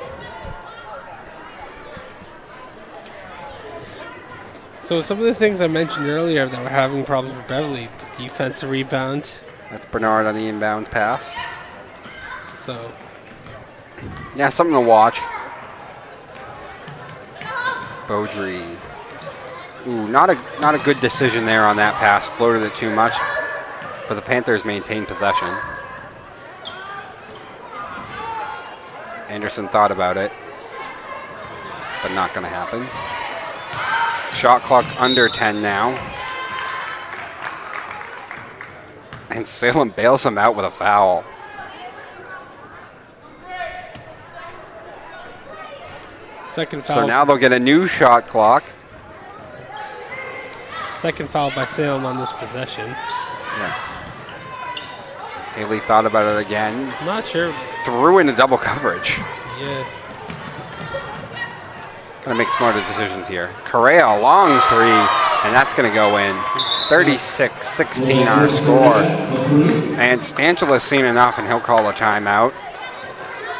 S2: So some of the things I mentioned earlier that were having problems with Beverly, the defensive rebound.
S1: That's Bernard on the inbounds pass.
S2: So
S1: yeah, something to watch. Beaudry. Ooh, not a good decision there on that pass. Floated it too much, but the Panthers maintain possession. Anderson thought about it, but not going to happen. Shot clock under 10 now. And Salem bails him out with a foul.
S2: Second foul.
S1: So now they'll get a new shot clock.
S2: Second foul by Salem on this possession.
S1: Yeah. Haley thought about it again.
S2: Not sure.
S1: Threw into double coverage.
S2: Yeah.
S1: Gonna make smarter decisions here. Correa, a long three, and that's gonna go in. 36-16 our score. And Stanchela's seen enough, and he'll call a timeout.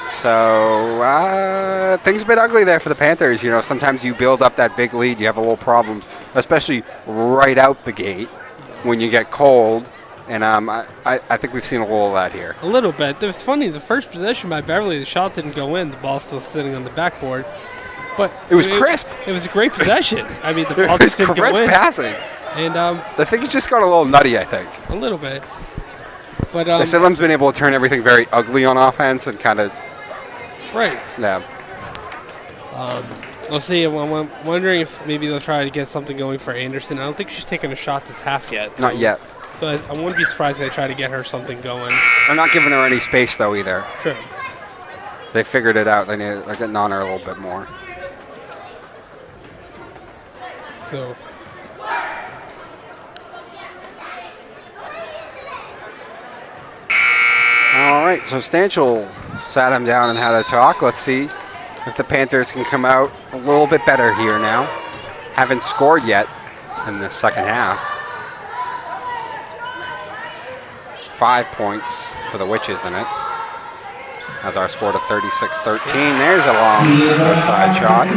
S1: So things a bit ugly there for the Panthers. You know, sometimes you build up that big lead, you have a little problems, especially right out the gate when you get cold. And I think we've seen a little of that here.
S2: A little bit. It was funny. The first possession by Beverly, the shot didn't go in. The ball's still sitting on the backboard. But
S1: it was crisp.
S2: It was a great possession. I mean, the ball just didn't go in.
S1: Crisp passing.
S2: And
S1: the thing just got a little nutty, I think.
S2: A little bit. But
S1: Salem's been able to turn everything very ugly on offense and kind of.
S2: Right.
S1: Yeah.
S2: We'll see. I'm wondering if maybe they'll try to get something going for Anderson. I don't think she's taken a shot this half yet. So,
S1: not yet.
S2: So I wouldn't be surprised if they try to get her something going.
S1: They're not giving her any space, though, either.
S2: Sure.
S1: They figured it out. They're getting on her a little bit more.
S2: So.
S1: All right, so Stanchel sat him down and had a talk. Let's see if the Panthers can come out a little bit better here now. Haven't scored yet in the second half. 5 points for the Witches in it. As our score to 36-13. There's a long outside shot.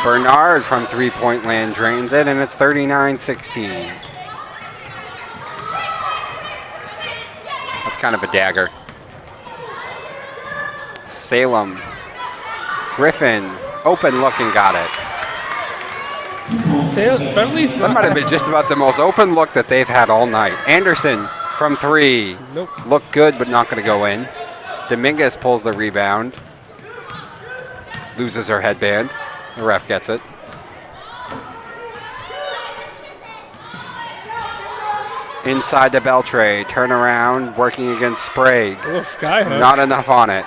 S1: Bernard from three-point land drains it, and it's 39-16. That's kind of a dagger. Salem. Griffin. Open look and got it.
S2: Beverly's
S1: that might have been just about the most open look that they've had all night. Anderson from three.
S2: Nope.
S1: Looked good, but not going to go in. Dominguez pulls the rebound. Loses her headband. The ref gets it. Inside to Beltre. Turn around. Working against Sprague.
S2: A little sky hook.
S1: Not enough on it.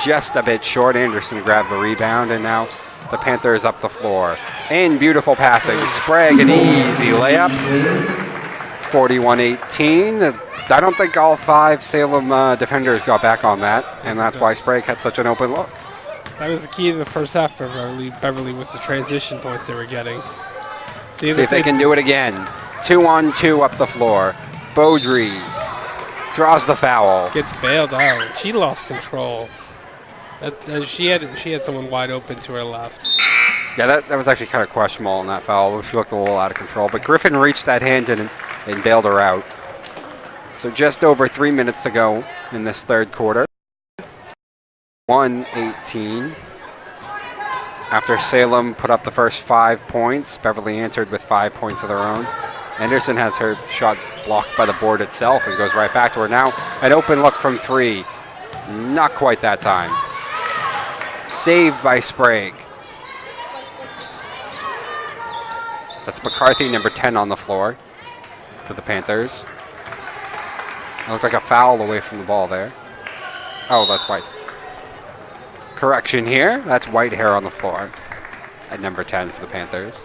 S1: Just a bit short. Anderson grabbed the rebound, and now the Panthers up the floor. And beautiful passing. Sprague, an easy layup. 41-18. I don't think all five Salem defenders got back on that, and that's why Sprague had such an open look.
S2: That was the key to the first half for Beverly was the transition points they were getting.
S1: See if they can do it again. 2-on-2 up the floor. Beaudry draws the foul.
S2: Gets bailed out. She lost control. She had someone wide open to her left.
S1: Yeah, that was actually kind of questionable on that foul. She looked a little out of control. But Griffin reached that hand and bailed her out. So just over 3 minutes to go in this third quarter. 1-18. After Salem put up the first 5 points, Beverly answered with 5 points of their own. Anderson has her shot blocked by the board itself and goes right back to her. Now an open look from three. Not quite that time. Saved by Sprague. That's McCarthy, number 10 on the floor for the Panthers. It looked like a foul away from the ball there. Oh, that's White. Correction here. That's Whitehair on the floor at number 10 for the Panthers.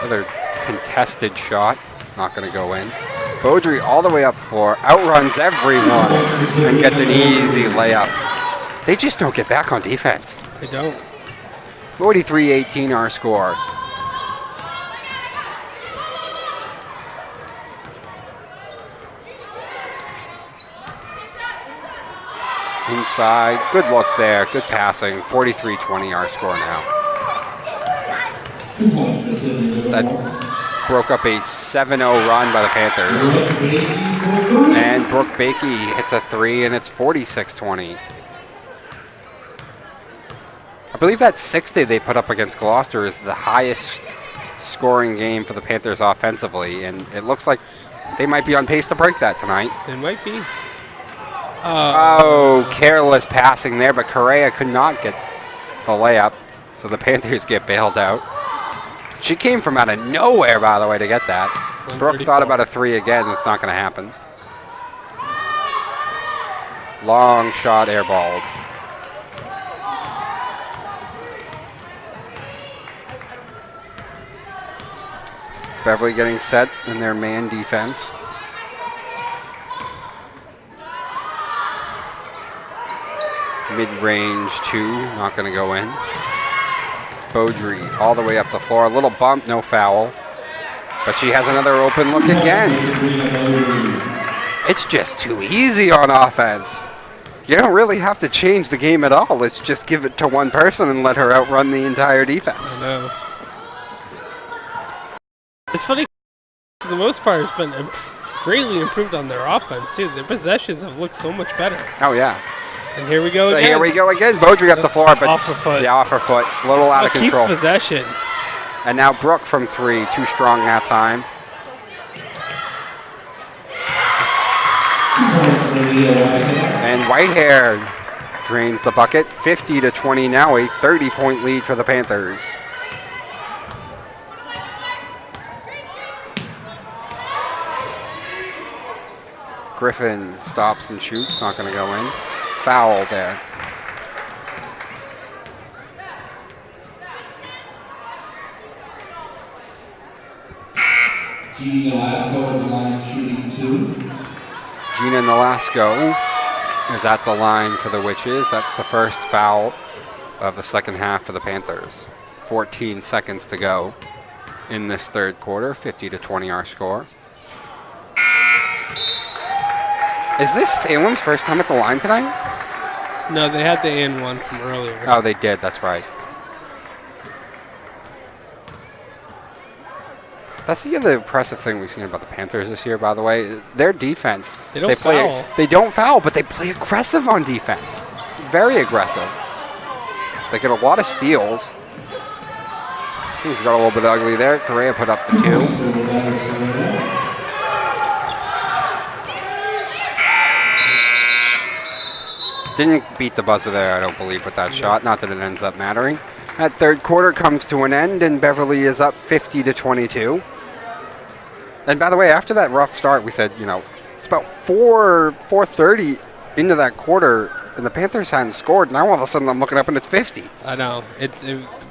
S1: Another contested shot, not going to go in. Beaudry all the way up the floor, outruns everyone, and gets an easy layup. They just don't get back on defense.
S2: They don't.
S1: 43-18 our score. Inside, good look there, good passing. 43-20 our score now. That broke up a 7-0 run by the Panthers. And Brooke Bakey hits a 3, and it's 46-20. I believe that 60 they put up against Gloucester is the highest scoring game for the Panthers offensively, and it looks like they might be on pace to break that tonight.
S2: It might be.
S1: Oh, careless passing there, but Correa could not get the layup, so the Panthers get bailed out. She came from out of nowhere, by the way, to get that. Brooke thought about a 3 again. It's not going to happen. Long shot, airballed. Beverly getting set in their man defense. Mid-range 2, not going to go in. Beaudry all the way up the floor. A little bump, no foul. But she has another open look again. It's just too easy on offense. You don't really have to change the game at all. Let's just give it to one person and let her outrun the entire defense.
S2: I know. It's funny, for the most part, it's been greatly improved on their offense, too. Their possessions have looked so much better.
S1: Oh, yeah.
S2: And here we go again.
S1: Here we go again. Beaudry up the floor, but
S2: off her foot.
S1: Yeah, off her foot. A little out of control.
S2: Keeps possession.
S1: And now Brooke from 3, too strong that time. And Whitehair drains the bucket. 50-20 now, a 30-point lead for the Panthers. Griffin stops and shoots, not going to go in. Foul there.
S3: Gina Nolasco at the line shooting 2.
S1: Gina Nolasco is at the line for the Witches. That's the first foul of the second half for the Panthers. 14 seconds to go in this third quarter. 50-20 our score. Is this Salem's first time at the line tonight?
S2: No, they had the and one from earlier.
S1: Oh, they did. That's right. That's the other impressive thing we've seen about the Panthers this year, by the way. Their defense.
S2: They don't foul.
S1: They don't foul, but they play aggressive on defense. Very aggressive. They get a lot of steals. Things got a little bit ugly there. Correa put up the 2. Didn't beat the buzzer there, I don't believe, with that shot. Not that it ends up mattering. That third quarter comes to an end, and Beverly is up 50-22. And by the way, after that rough start, we said, it's about 4:30 into that quarter, and the Panthers hadn't scored. Now all of a sudden, I'm looking up, and it's 50.
S2: I know.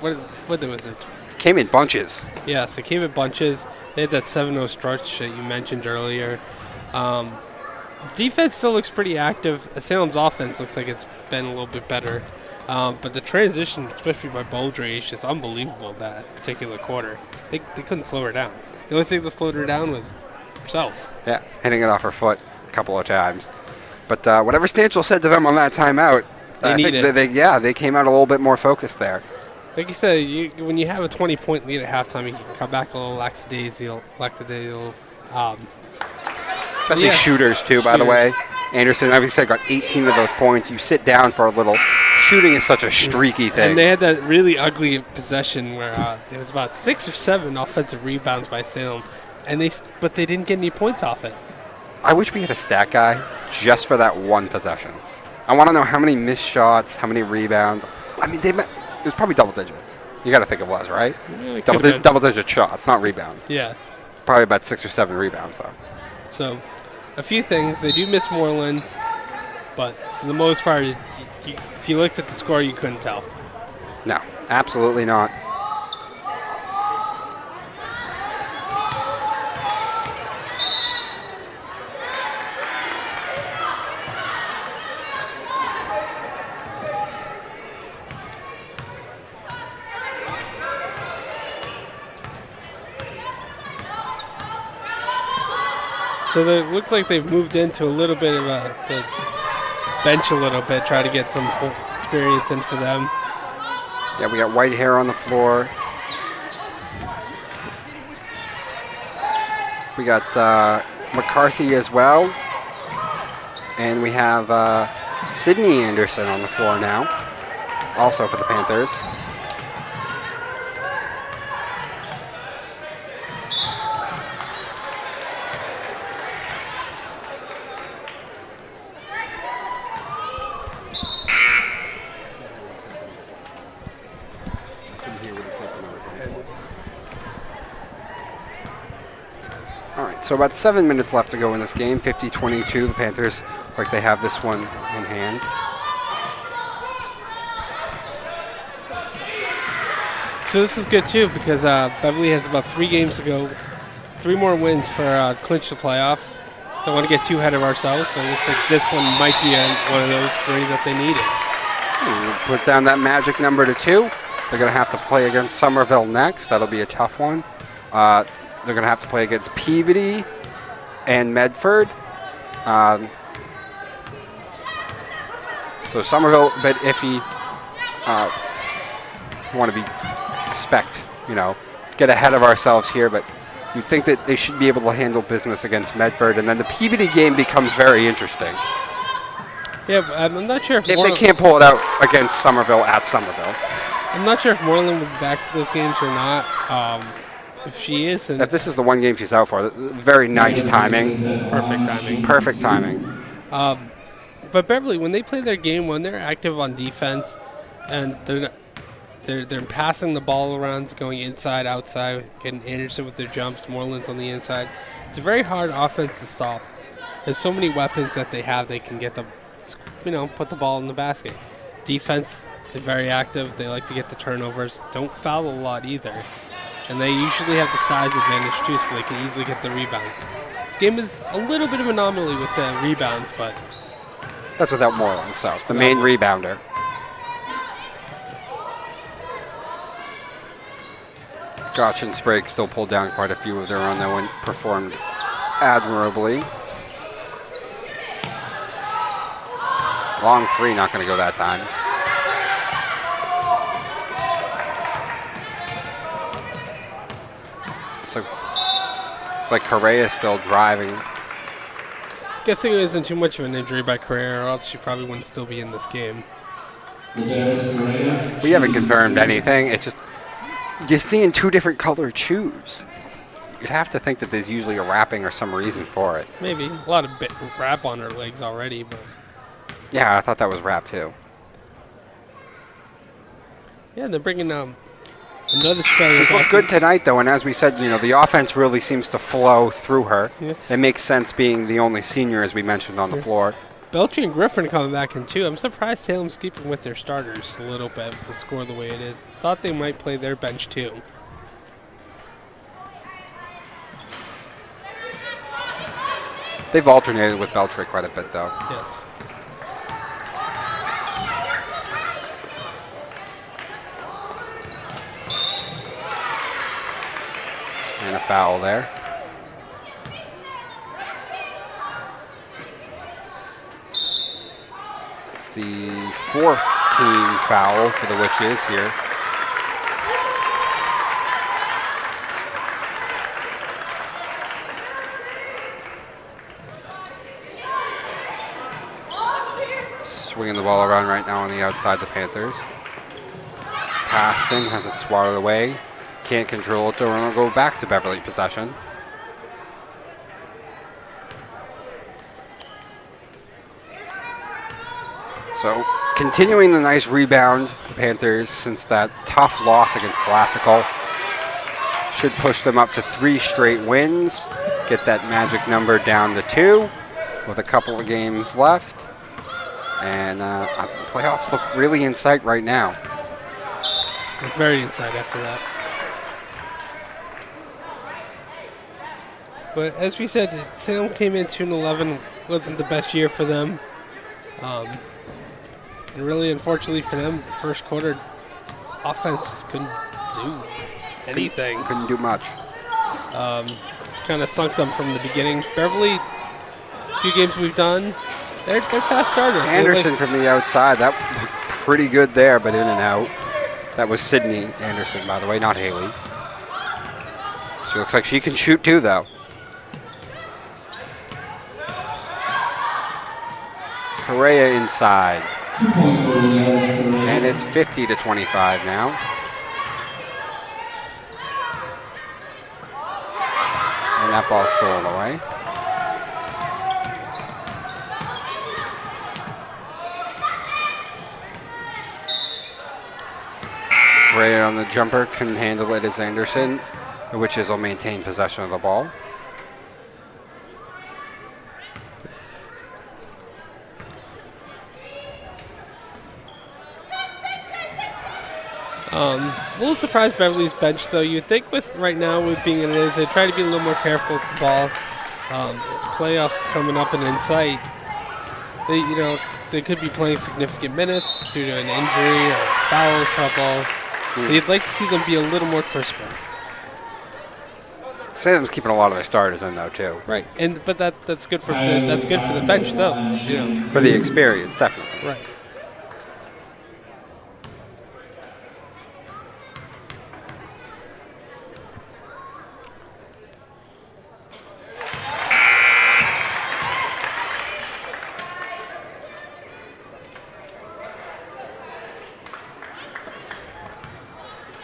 S2: What was it?
S1: Came in bunches.
S2: Yes, it came in bunches. They had that 7-0 stretch that you mentioned earlier. Defense still looks pretty active. Salem's offense looks like it's been a little bit better. But the transition, especially by Beaudry, is just unbelievable that particular quarter. They couldn't slow her down. The only thing that slowed her down was herself.
S1: Yeah, hitting it off her foot a couple of times. But whatever Stanchel said to them on that timeout, they came out a little bit more focused there.
S2: Like you said, when you have a 20-point lead at halftime, you can come back a little lackadaisical,
S1: especially
S2: Yeah.
S1: shooters too, by the way. Anderson, obviously, got 18 of those points. You sit down for a little. Shooting is such a streaky thing.
S2: And they had that really ugly possession where it was about 6 or 7 offensive rebounds by Salem, but they didn't get any points off it.
S1: I wish we had a stat guy just for that one possession. I want to know how many missed shots, how many rebounds. I mean, it was probably double digits. You got to think it was, right?
S2: Yeah,
S1: Double digit shots, not rebounds.
S2: Yeah.
S1: Probably about 6 or 7 rebounds, though.
S2: So, a few things. They do miss Moreland, but for the most part, if you looked at the score, you couldn't tell.
S1: No, absolutely not.
S2: So it looks like they've moved into a little bit of the bench a little bit, try to get some experience in for them.
S1: Yeah, we got white hair on the floor. We got McCarthy as well. And we have Sydney Anderson on the floor now, also for the Panthers. All right, so about 7 minutes left to go in this game. 50-22. The Panthers look like they have this one in hand.
S2: So this is good too because Beverly has about 3 games to go, 3 more wins for clinch the playoff. Don't want to get too ahead of ourselves, but it looks like this one might be one of those 3 that they needed.
S1: Put down that magic number to 2. They're going to have to play against Somerville next. That'll be a tough one. They're going to have to play against Peabody and Medford. So Somerville a bit iffy. Want to get ahead of ourselves here, but you'd think that they should be able to handle business against Medford, and then the Peabody game becomes very interesting.
S2: Yeah, but I'm not sure if
S1: they can't pull it out against Somerville at Somerville.
S2: I'm not sure if Moreland will be back for those games or not. If she is, then
S1: if this is the one game she's out for, very nice timing.
S2: Perfect timing.
S1: Perfect timing.
S2: But Beverly, when they play their game, when they're active on defense, and they're passing the ball around, going inside, outside, getting Anderson with their jumps, Moreland's on the inside. It's a very hard offense to stop. There's so many weapons that they have. They can get put the ball in the basket. Defense, they're very active. They like to get the turnovers. Don't foul a lot either. And they usually have the size advantage too, so they can easily get the rebounds. This game is a little bit of an anomaly with the rebounds, but
S1: that's without Moreland, so the main rebounder. Gotch and Sprague still pulled down quite a few of their own, though, and performed admirably. Long 3, not going to go that time. So, it's like Correa's still driving.
S2: Guessing it isn't too much of an injury by Correa, or else she probably wouldn't still be in this game.
S1: We haven't confirmed anything. It's just you're seeing 2 different colored shoes. You'd have to think that there's usually a wrapping or some reason for it.
S2: Maybe. A lot of wrap on her legs already, but
S1: yeah, I thought that was wrap too.
S2: Yeah, they're bringing another starter.
S1: She's looked good tonight, though, and as we said, the offense really seems to flow through her.
S2: Yeah.
S1: It makes sense being the only senior, as we mentioned, on the floor.
S2: Beltry and Griffin coming back in too. I'm surprised Salem's keeping with their starters a little bit with the score the way it is. Thought they might play their bench too.
S1: They've alternated with Beltry quite a bit, though.
S2: Yes.
S1: And a foul there. It's the 4th team foul for the Witches here. swinging the ball around right now on the outside, the Panthers. Passing, has it swatted away. Can't control it, though. We're going to go back to Beverly possession. So, continuing the nice rebound, the Panthers, since that tough loss against Classical, should push them up to 3 straight wins, get that magic number down to 2 with a couple of games left. And the playoffs look really in sight right now.
S2: Look very in sight after that. But as we said, Salem came in 2-11, wasn't the best year for them. And really, unfortunately for them, the first quarter offense just couldn't do anything.
S1: Couldn't do much.
S2: Kind of sunk them from the beginning. Beverly, a few games we've done, they're fast starters.
S1: Anderson from the outside, that looked pretty good there, but in and out. That was Sydney Anderson, by the way, not Haley. She looks like she can shoot too, though. Correa inside. And it's 50-25 now. And that ball's stolen away. Correa on the jumper can handle it as Anderson. The Witches will maintain possession of the ball.
S2: A little surprised Beverly's bench, though. You'd think with right now with being it is, they try to be a little more careful with the ball. Playoffs coming up and in sight. They could be playing significant minutes due to an injury or foul trouble. So you'd like to see them be a little more crisper.
S1: Salem's keeping a lot of their starters in, though, too.
S2: Right, but that's good for the bench, though.
S1: For the experience, definitely.
S2: Right.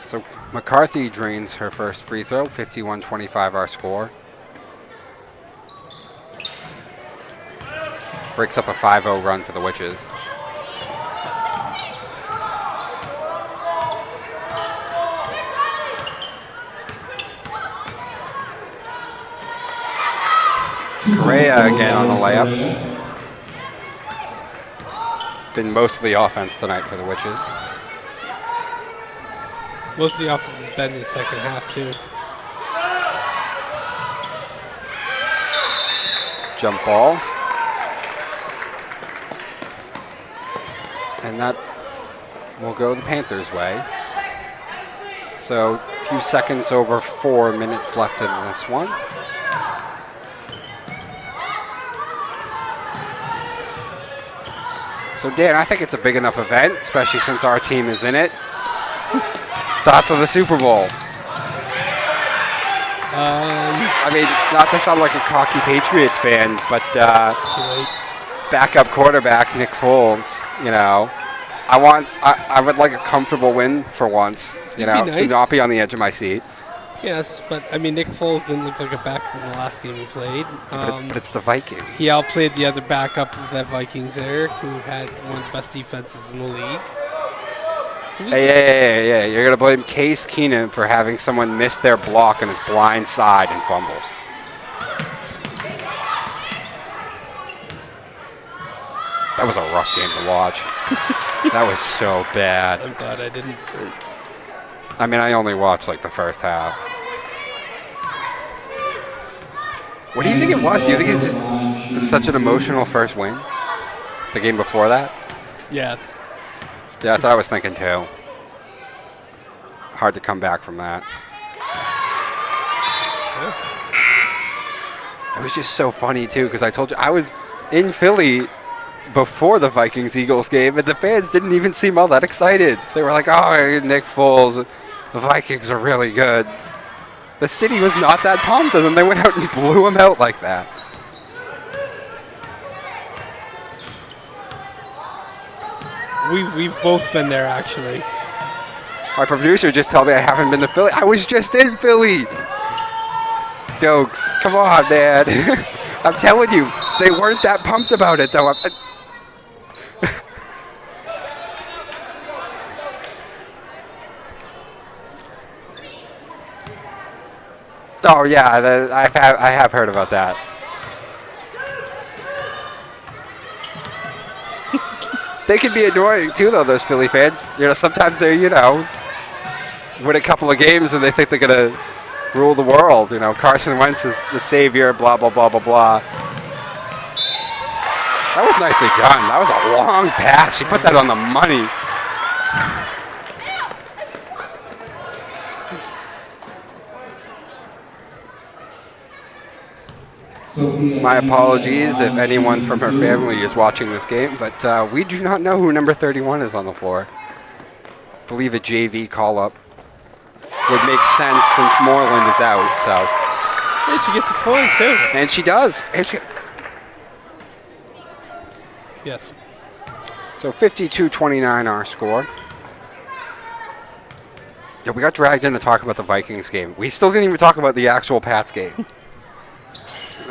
S1: So McCarthy drains her first free throw, 51-25 our score. Breaks up a 5-0 run for the Witches. Correa again on the layup. Been most of the offense tonight for the Witches.
S2: Most of the offense has been in the second half, too.
S1: Jump ball. And that will go the Panthers' way. So a few seconds over 4 minutes left in this one. So Dan, I think it's a big enough event, especially since our team is in it. Thoughts on the Super Bowl? I mean, not to sound like a cocky Patriots fan, but backup quarterback Nick Foles, I would like a comfortable win for once,
S2: nice.
S1: Not be on the edge of my seat.
S2: Yes, but I mean, Nick Foles didn't look like a backup in the last game he played.
S1: But it's the Vikings.
S2: He outplayed the other backup of that Vikings there, who had one of the best defenses in the league.
S1: Hey, you're going to blame Case Keenum for having someone miss their block on his blind side and fumble. That was a rough game to watch. That was so bad.
S2: I'm glad I didn't.
S1: I mean, I only watched like the first half. What do you think it was? Do you think it's such an emotional first win? The game before that?
S2: Yeah.
S1: Yeah, that's what I was thinking too. Hard to come back from that. It was just so funny too, because I told you I was in Philly before the Vikings-Eagles game, and the fans didn't even seem all that excited. They were like, "Oh, Nick Foles, the Vikings are really good." The city was not that pumped, and then they went out and blew them out like that.
S2: We've both been there, actually.
S1: My producer just told me I haven't been to Philly. I was just in Philly. Dokes, come on, man. I'm telling you, they weren't that pumped about it, though. Oh yeah, I have heard about that. They can be annoying too, though. Those Philly fans, sometimes they, win a couple of games and they think they're gonna rule the world. Carson Wentz is the savior. Blah blah blah blah blah. That was nicely done. That was a long pass. She put that on the money. My apologies if anyone from her family is watching this game, but we do not know who number 31 is on the floor. I believe a JV call-up would make sense since Moreland is out, so.
S2: And she gets a point, too.
S1: And she does.
S2: Yes.
S1: So 52-29 our score. Yeah, we got dragged in to talk about the Vikings game. We still didn't even talk about the actual Pats game.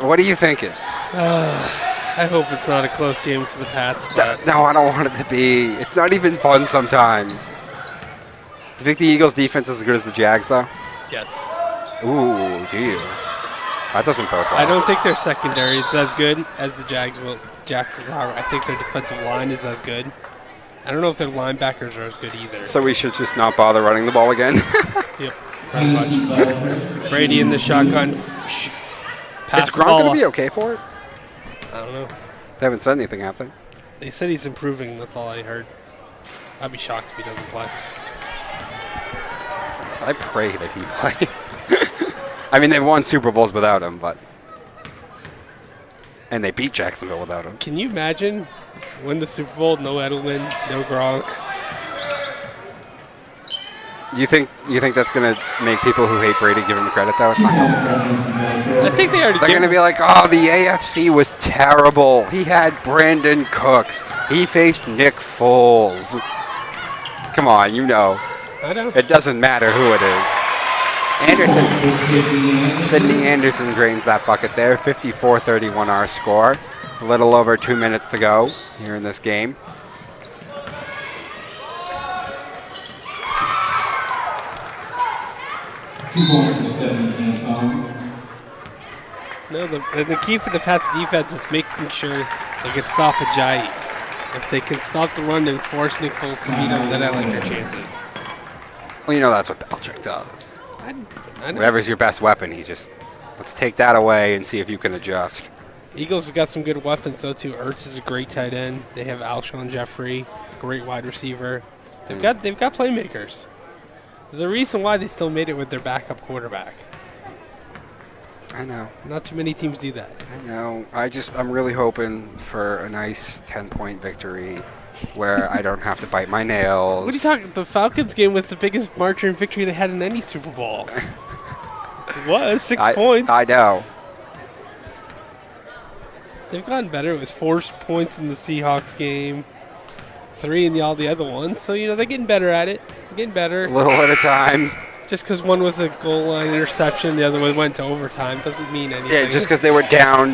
S1: What are you thinking?
S2: I hope it's not a close game for the Pats. But
S1: No, I don't want it to be. It's not even fun sometimes. Do you think the Eagles' defense is as good as the Jags, though?
S2: yes.
S1: Ooh, do you? That doesn't bode well.
S2: I don't think their secondary is as good as the Jags are. I think their defensive line is as good. I don't know if their linebackers are as good either.
S1: So we should just not bother running the ball again?
S2: Yep, pretty much. Brady in the shotgun.
S1: Is Gronk going to be okay for it?
S2: I don't know.
S1: They haven't said anything, have they?
S2: They said he's improving. That's all I heard. I'd be shocked if he doesn't play.
S1: I pray that he plays. I mean, they've won Super Bowls without him, but... And they beat Jacksonville without him.
S2: Can you imagine win the Super Bowl, no Edelman, no Gronk?
S1: You think that's going to make people who hate Brady give him credit, though? It's not
S2: I think they already.
S1: They're going to be like, oh, the AFC was terrible. He had Brandon Cooks. He faced Nick Foles. Come on,
S2: I know.
S1: It doesn't matter who it is. Sidney Anderson drains that bucket there. 54-31 our score. A little over 2 minutes to go here in this game.
S2: No, the key for the Pats defense is making sure they can stop Ajayi. If they can stop the run and force Nick Foles to beat him, then I like their chances.
S1: Well, that's what Belichick does.
S2: I know.
S1: Whatever's your best weapon, let's take that away and see if you can adjust.
S2: Eagles have got some good weapons, though, too. Ertz is a great tight end. They have Alshon Jeffrey, great wide receiver. They've got playmakers. There's a reason why they still made it with their backup quarterback.
S1: I know.
S2: Not too many teams do that.
S1: I know. I'm really hoping for a nice 10-point victory where I don't have to bite my nails.
S2: What are you talking? The Falcons game was the biggest margin victory they had in any Super Bowl. It was 6 points.
S1: I know.
S2: They've gotten better. It was 4 points in the Seahawks game, 3 in all the other ones. So, they're getting better at it. They're getting better.
S1: A little at a time.
S2: Just because one was a goal line interception, the other one went to overtime, doesn't mean anything.
S1: Yeah, just because they were down,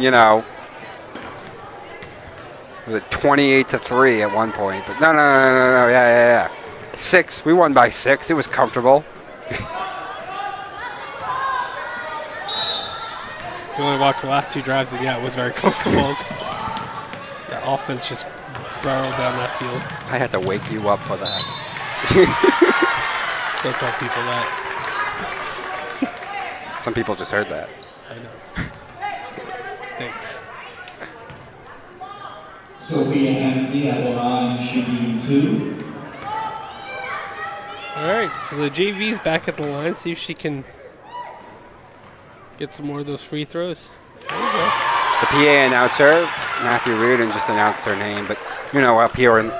S1: was it 28-3 at one point? But no. Yeah. 6. We won by 6. It was comfortable.
S2: If you only watch the last 2 drives, then it was very comfortable. The offense just barreled down that field.
S1: I had to wake you up for that.
S2: Don't tell people that.
S1: Some people just heard that.
S2: I know. Thanks.
S3: Sophia Hemsey at the line shooting 2.
S2: All right, so the JV's back at the line. See if she can get some more of those free throws. There you go.
S1: The PA announcer, Matthew Reardon, just announced her name, but up here when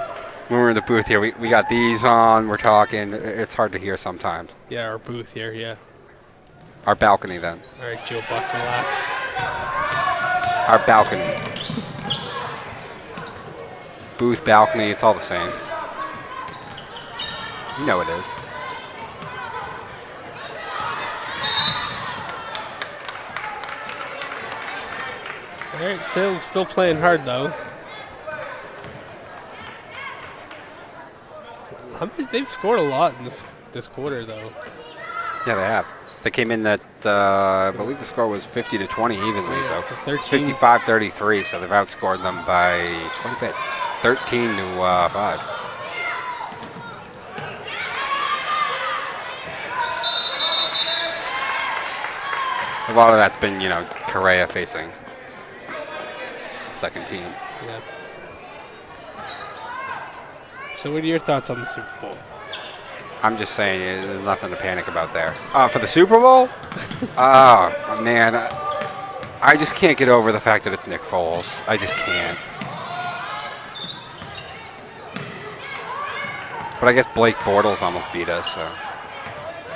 S1: we're in the booth here, we got these on, we're talking. It's hard to hear sometimes.
S2: Yeah, our booth here, yeah.
S1: Our balcony, then.
S2: All right, Joe Buck, relax.
S1: Our balcony. Booth, balcony, it's all the same. You know it is.
S2: All right, Salem's still playing hard though. They've scored a lot in this quarter though.
S1: Yeah, they have. They came in at, I believe the score was 50-20 evenly,
S2: Yeah,
S1: so
S2: so
S1: it's
S2: 13.
S1: 55-33, so they've outscored them by quite a bit, 13-5. A lot of that's been, Correa facing the second team.
S2: Yeah. So what are your thoughts on the Super Bowl?
S1: I'm just saying, there's nothing to panic about there. For the Super Bowl? Oh, man. I just can't get over the fact that it's Nick Foles. I just can't. But I guess Blake Bortles almost beat us, so.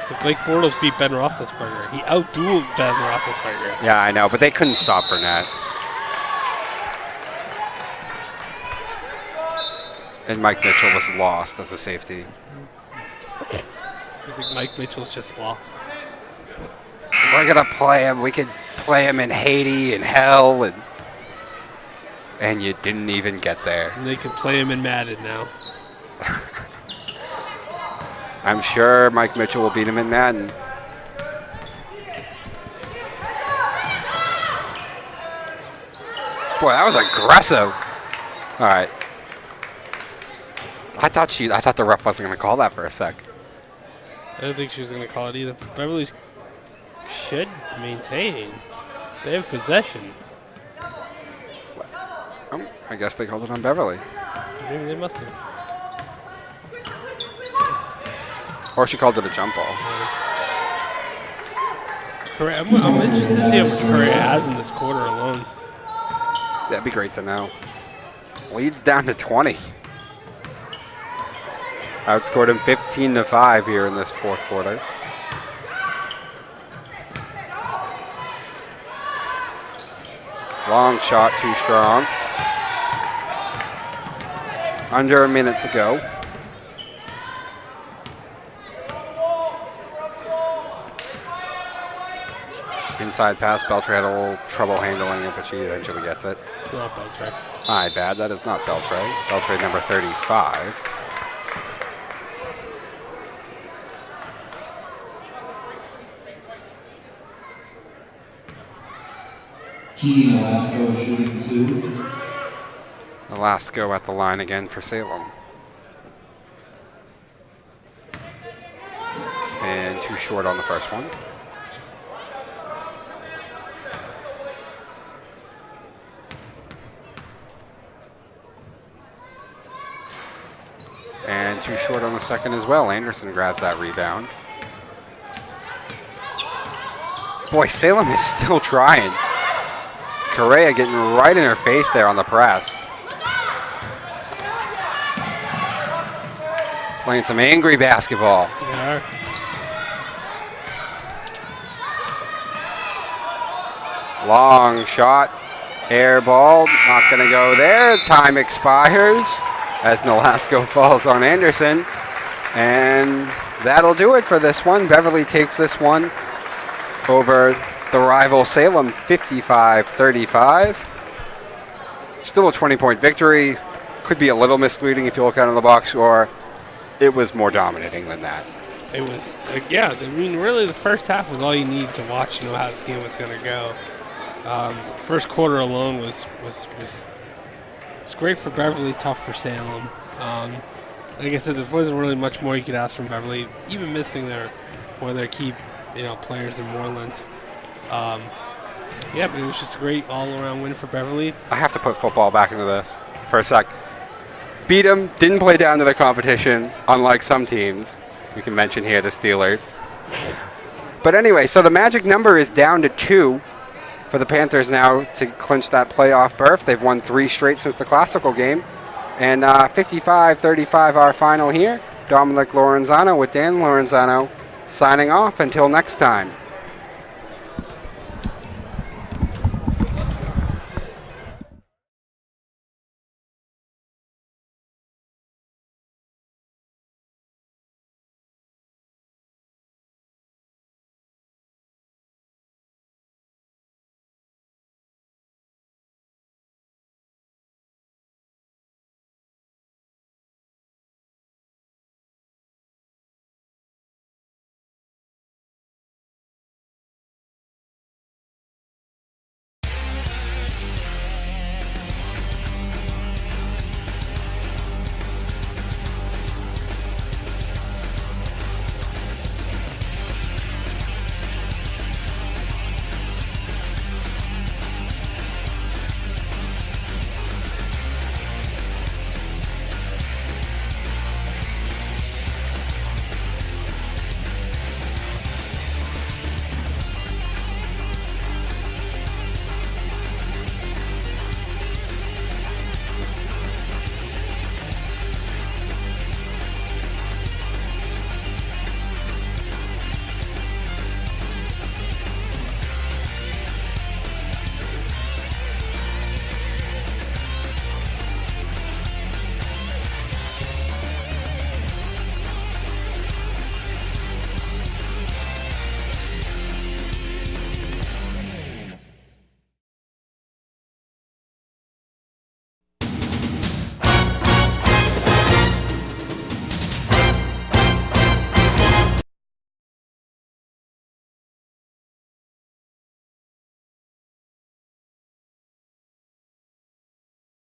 S2: But Blake Bortles beat Ben Roethlisberger. He outdueled Ben Roethlisberger.
S1: Yeah, I know, but they couldn't stop Fournette. And Mike Mitchell was lost as a safety.
S2: I think Mike Mitchell's just lost.
S1: We're going to play him. We could play him in Haiti and hell. And you didn't even get there.
S2: And they can play him in Madden now.
S1: I'm sure Mike Mitchell will beat him in Madden. Boy, that was aggressive. All right. I thought the ref wasn't going to call that for a sec.
S2: I don't think she was going to call it either. Beverly should maintain. They have possession.
S1: I guess they called it on Beverly.
S2: Maybe they must have.
S1: Or she called it a jump ball.
S2: I'm interested to see how much Correa has in this quarter alone.
S1: That'd be great to know. Leads down to 20. Outscored him 15-5 here in this fourth quarter. Long shot, too strong. Under a minute to go. Inside pass, Beltre had a little trouble handling it, but she eventually gets it.
S2: It's not Beltre.
S1: My bad, that is not Beltre. Beltre number 35.
S3: Gene Velasco shooting 2.
S1: Velasco at the line again for Salem. And too short on the first one. And too short on the second as well. Anderson grabs that rebound. Boy, Salem is still trying. Correa getting right in her face there on the press. Playing some angry basketball.
S2: Yeah.
S1: Long shot. Air ball. Not going to go there. Time expires as Nolasco falls on Anderson. And that'll do it for this one. Beverly takes this one over the rival Salem 55-35. Still a 20-point victory. Could be a little misleading if you look out of the box, or it was more dominating than that.
S2: It was, yeah, I mean, really the first half was all you need to watch to know how this game was going to go. First quarter alone was great for Beverly, tough for Salem. Like I said, there wasn't really much more you could ask from Beverly, even missing one of their key players in Moreland. Yeah, but it was just a great all-around win for Beverly.
S1: I have to put football back into this for a sec. Beat them, didn't play down to the competition, unlike some teams. We can mention here the Steelers. But anyway, so the magic number is down to 2 for the Panthers now to clinch that playoff berth. They've won 3 straight since the Classical game. And 55-35 our final here. Dominic Lorenzano with Dan Lorenzano signing off until next time.